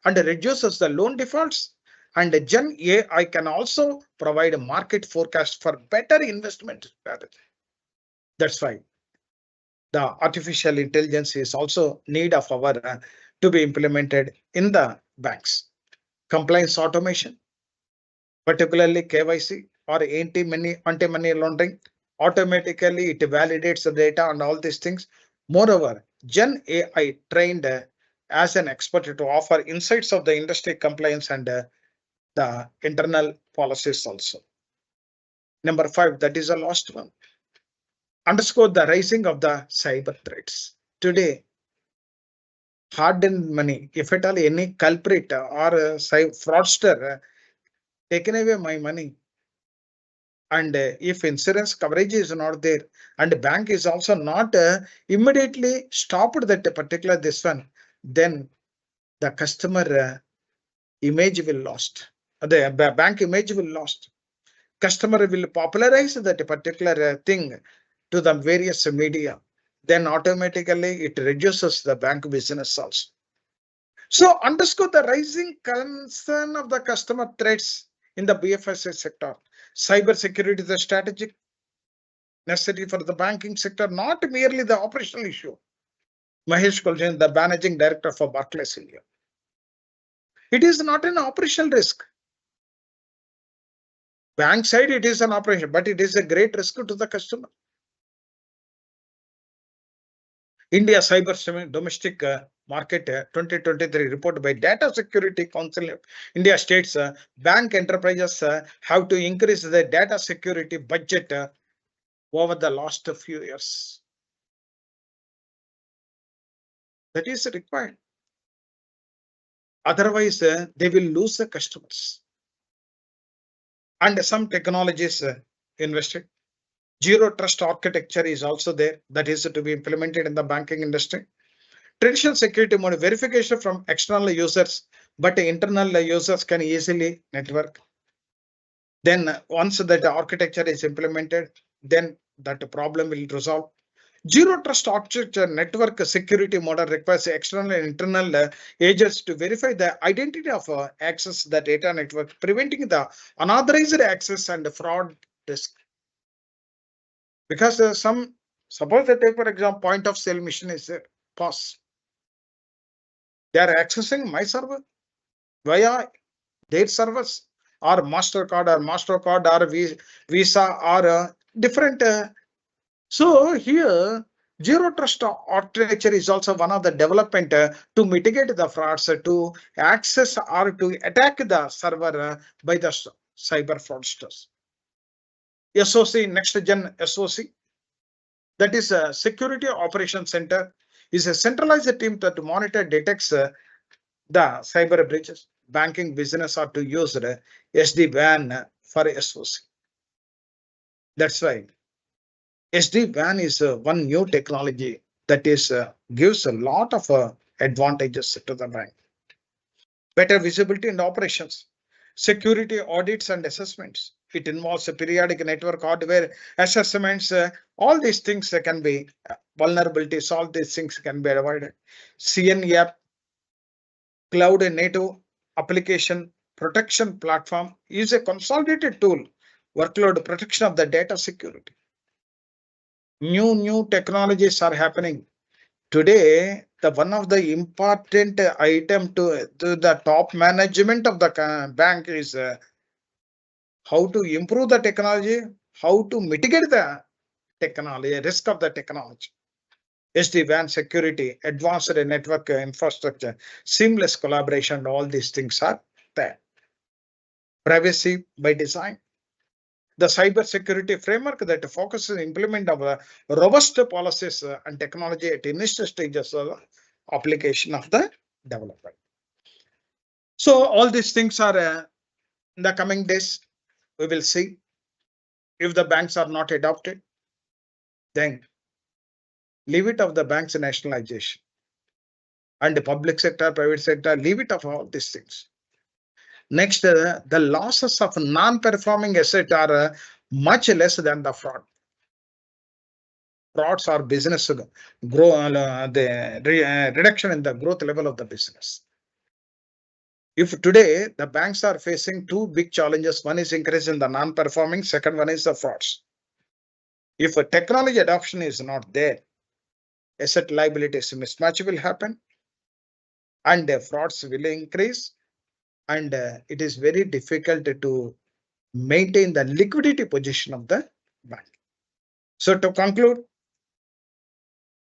and reduces the loan defaults. And Gen AI can also provide a market forecast for better investment strategy. That's why the artificial intelligence is also need of our to be implemented in the banks. Compliance automation, particularly KYC or anti-money laundering, automatically it validates the data and all these things. Moreover, Gen AI trained as an expert to offer insights of the industry compliance and the internal policies also. Number 5, that is the last one. Underscore the rising of the cyber threats. Today, hard-earned money, if at all any culprit or fraudster taken away my money, and if insurance coverage is not there, and the bank is also not immediately stopped that particular this one, then the customer image will lost. The bank image will lost. Customer will popularize that particular thing to the various media. Then automatically it reduces the bank business also. So underscore the rising concern of the customer threats in the BFSI sector. Cyber security is a strategic necessity for the banking sector, not merely the operational issue. Mahesh Kuljan, the managing director for Barclays India. It is not an operational risk. Bank side, it is an operation, but it is a great risk to the customer. India Cyber Domestic Market 2023 report by Data Security Council of India states bank enterprises have to increase the data security budget over the last few years. That is required. Otherwise, they will lose the customers. And some technologies invested. Zero trust architecture is also there, that is to be implemented in the banking industry. Traditional security mode verification from external users, but internal users can easily network. Then once that architecture is implemented, then that problem will resolve. Zero trust architecture network security model requires external and internal agents to verify the identity of access the data network, preventing the unauthorized access and fraud risk. Because suppose they take for example point of sale machine is there, POS. They are accessing my server via their servers or MasterCard or Visa or different. So here zero trust architecture is also one of the development to mitigate the frauds, to access or to attack the server by the cyber fraudsters. SOC, next gen SOC, that is a Security Operations Center, is a centralized team that monitor, detects the cyber breaches. Banking business are to use SD-WAN for SOC. That's why SD-WAN is one new technology that is gives a lot of advantages to the bank. Better visibility in operations, security audits and assessments. It involves a periodic network hardware assessments. All these things can be vulnerabilities. All these things can be avoided. CNAPP, Cloud Native Application Protection Platform, is a consolidated tool. Workload protection of the data security. New technologies are happening. Today, the one of the important item to the top management of the bank is how to improve the technology, how to mitigate the technology, risk of the technology. SD-WAN security, advanced network infrastructure, seamless collaboration, all these things are there. Privacy by design. The cyber security framework that focuses on implement of robust policies and technology at initial stages of application of the development. So all these things are in the coming days. We will see if the banks are not adopted, then leave it of the banks nationalization and the public sector, private sector, leave it of all these things. Next, the losses of non-performing asset are much less than the fraud. Frauds are business grow, the reduction in the growth level of the business. If today the banks are facing two big challenges, one is increase in the non-performing, second one is the frauds. If a technology adoption is not there, asset liabilities mismatch will happen and frauds will increase, and it is very difficult to maintain the liquidity position of the bank. So to conclude,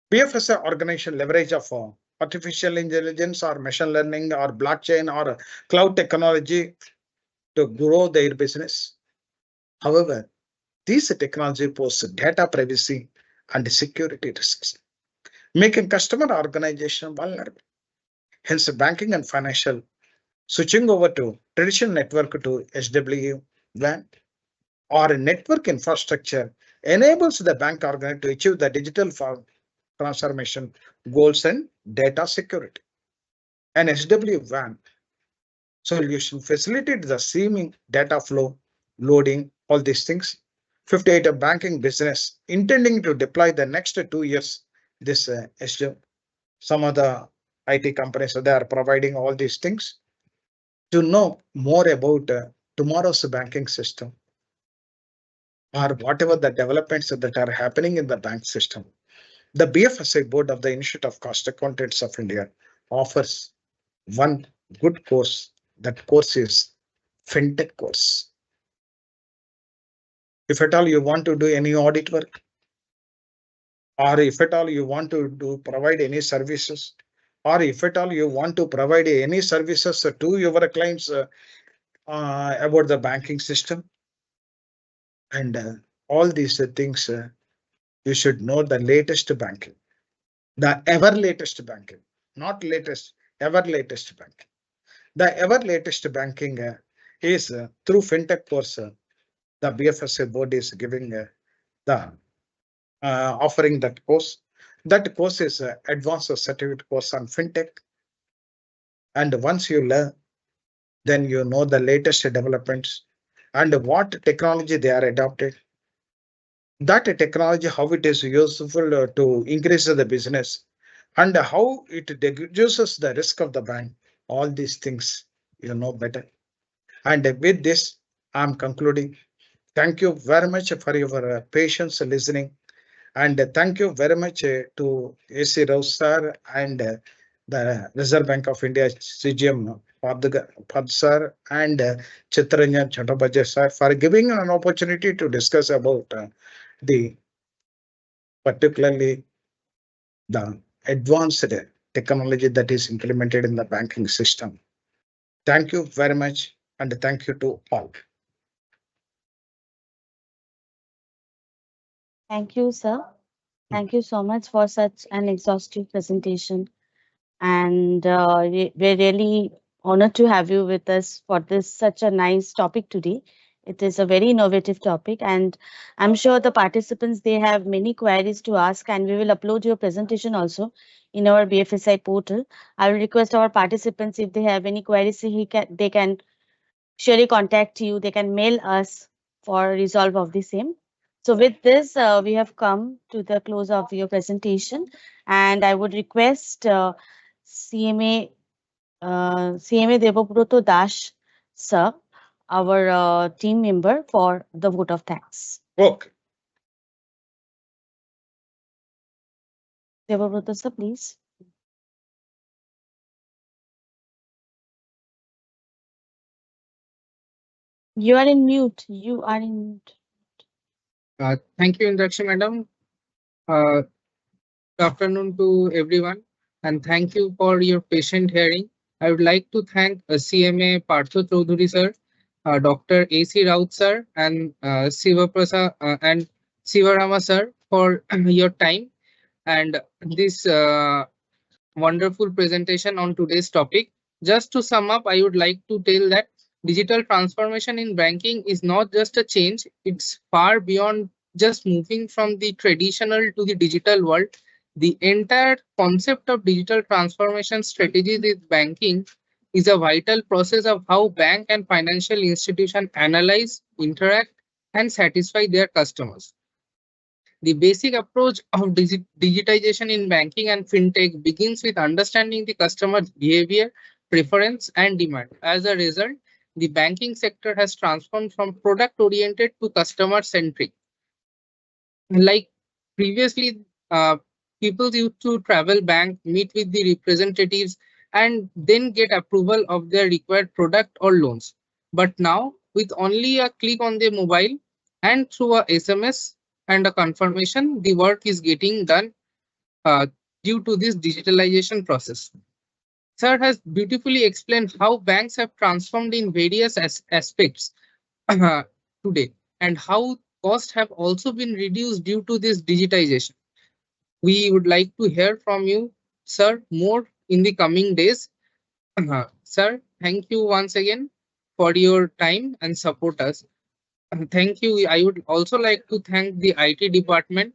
BFSI organization leverage of artificial intelligence or machine learning or blockchain or cloud technology to grow their business. However, these technology pose data privacy and security risks, making customer organization vulnerable. Hence, banking and financial switching over to traditional network to SWWAN or network infrastructure enables the bank organization to achieve the digital transformation goals and data security. An SWWAN solution facilitates the streaming data flow, loading, all these things. 58 a banking business intending to deploy the next 2 years this SW. Some of the IT companies, they are providing all these things. To know more about tomorrow's banking system or whatever the developments that are happening in the bank system, the BFSI board of the Institute of Cost Accountants of India offers one good course. That course is FinTech course. If at all you want to do any audit work, or if at all you want to provide any services, or if at all you want to provide any services to your clients about the banking system, and all these things, you should know the latest banking, the ever latest banking, not latest, ever latest banking. The ever latest banking is through FinTech course. The BFSI board is giving the offering that course. That course is advanced certificate course on FinTech. And once you learn, then you know the latest developments and what technology they are adopted. That technology, how it is useful to increase the business and how it reduces the risk of the bank. All these things you know better. And with this, I'm concluding. Thank you very much for your patience listening. And thank you very much to A.C. Rao sir and the Reserve Bank of India CGM Pad sir and Chittaranjan Chattopadhyay sir for giving an opportunity to discuss about the particularly the advanced technology that is implemented in the banking system. Thank you very much and thank you to all. Thank you, sir. Thank you so much for such an exhaustive presentation. And we're really honored to have you with us for this such a nice topic today. It is a very innovative topic, and I'm sure the participants, they have many queries to ask, and we will upload your presentation also in our BFSI portal. I will request our participants, if they have any queries, they can surely contact you. They can mail us for resolve of the same. So with this, we have come to the close of your presentation, and I would request CMA Debobroto Das sir, our team member, for the vote of thanks. Okay. Debobroto sir, please. You are in mute. You are in mute. Thank you, Indrakshi madam. Good afternoon to everyone, and thank you for your patient hearing. I would like to thank CMA Partho Choudhury sir, Dr. A.C. Raut sir, and Sivaprasad and Sivarama sir for your time and this wonderful presentation on today's topic. Just to sum up, I would like to tell that digital transformation in banking is not just a change, it's far beyond just moving from the traditional to the digital world. The entire concept of digital transformation strategies with banking is a vital process of how bank and financial institutions analyze, interact, and satisfy their customers. The basic approach of digitization in banking and fintech begins with understanding the customer's behavior, preference, and demand. As a result, the banking sector has transformed from product-oriented to customer-centric. Like previously, people used to travel bank, meet with the representatives, and then get approval of their required product or loans. But now, with only a click on their mobile and through a SMS and a confirmation, the work is getting done due to this digitalization process. Sir has beautifully explained how banks have transformed in various aspects today and how costs have also been reduced due to this digitization. We would like to hear from you, sir, more in the coming days. Sir, thank you once again for your time and support us. Thank you. I would also like to thank the IT department,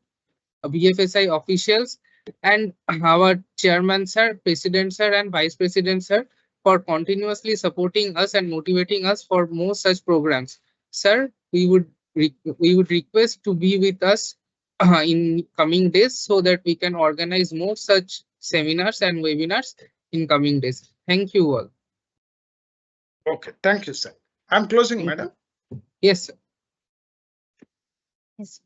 BFSI officials, and our chairman, sir, president, sir, and vice president, sir, for continuously supporting us and motivating us for more such programs. Sir, we would request to be with us in coming days so that we can organize more such seminars and webinars in coming days. Thank you all. Okay, thank you, sir. I'm closing, madam. Yes, sir. Yes.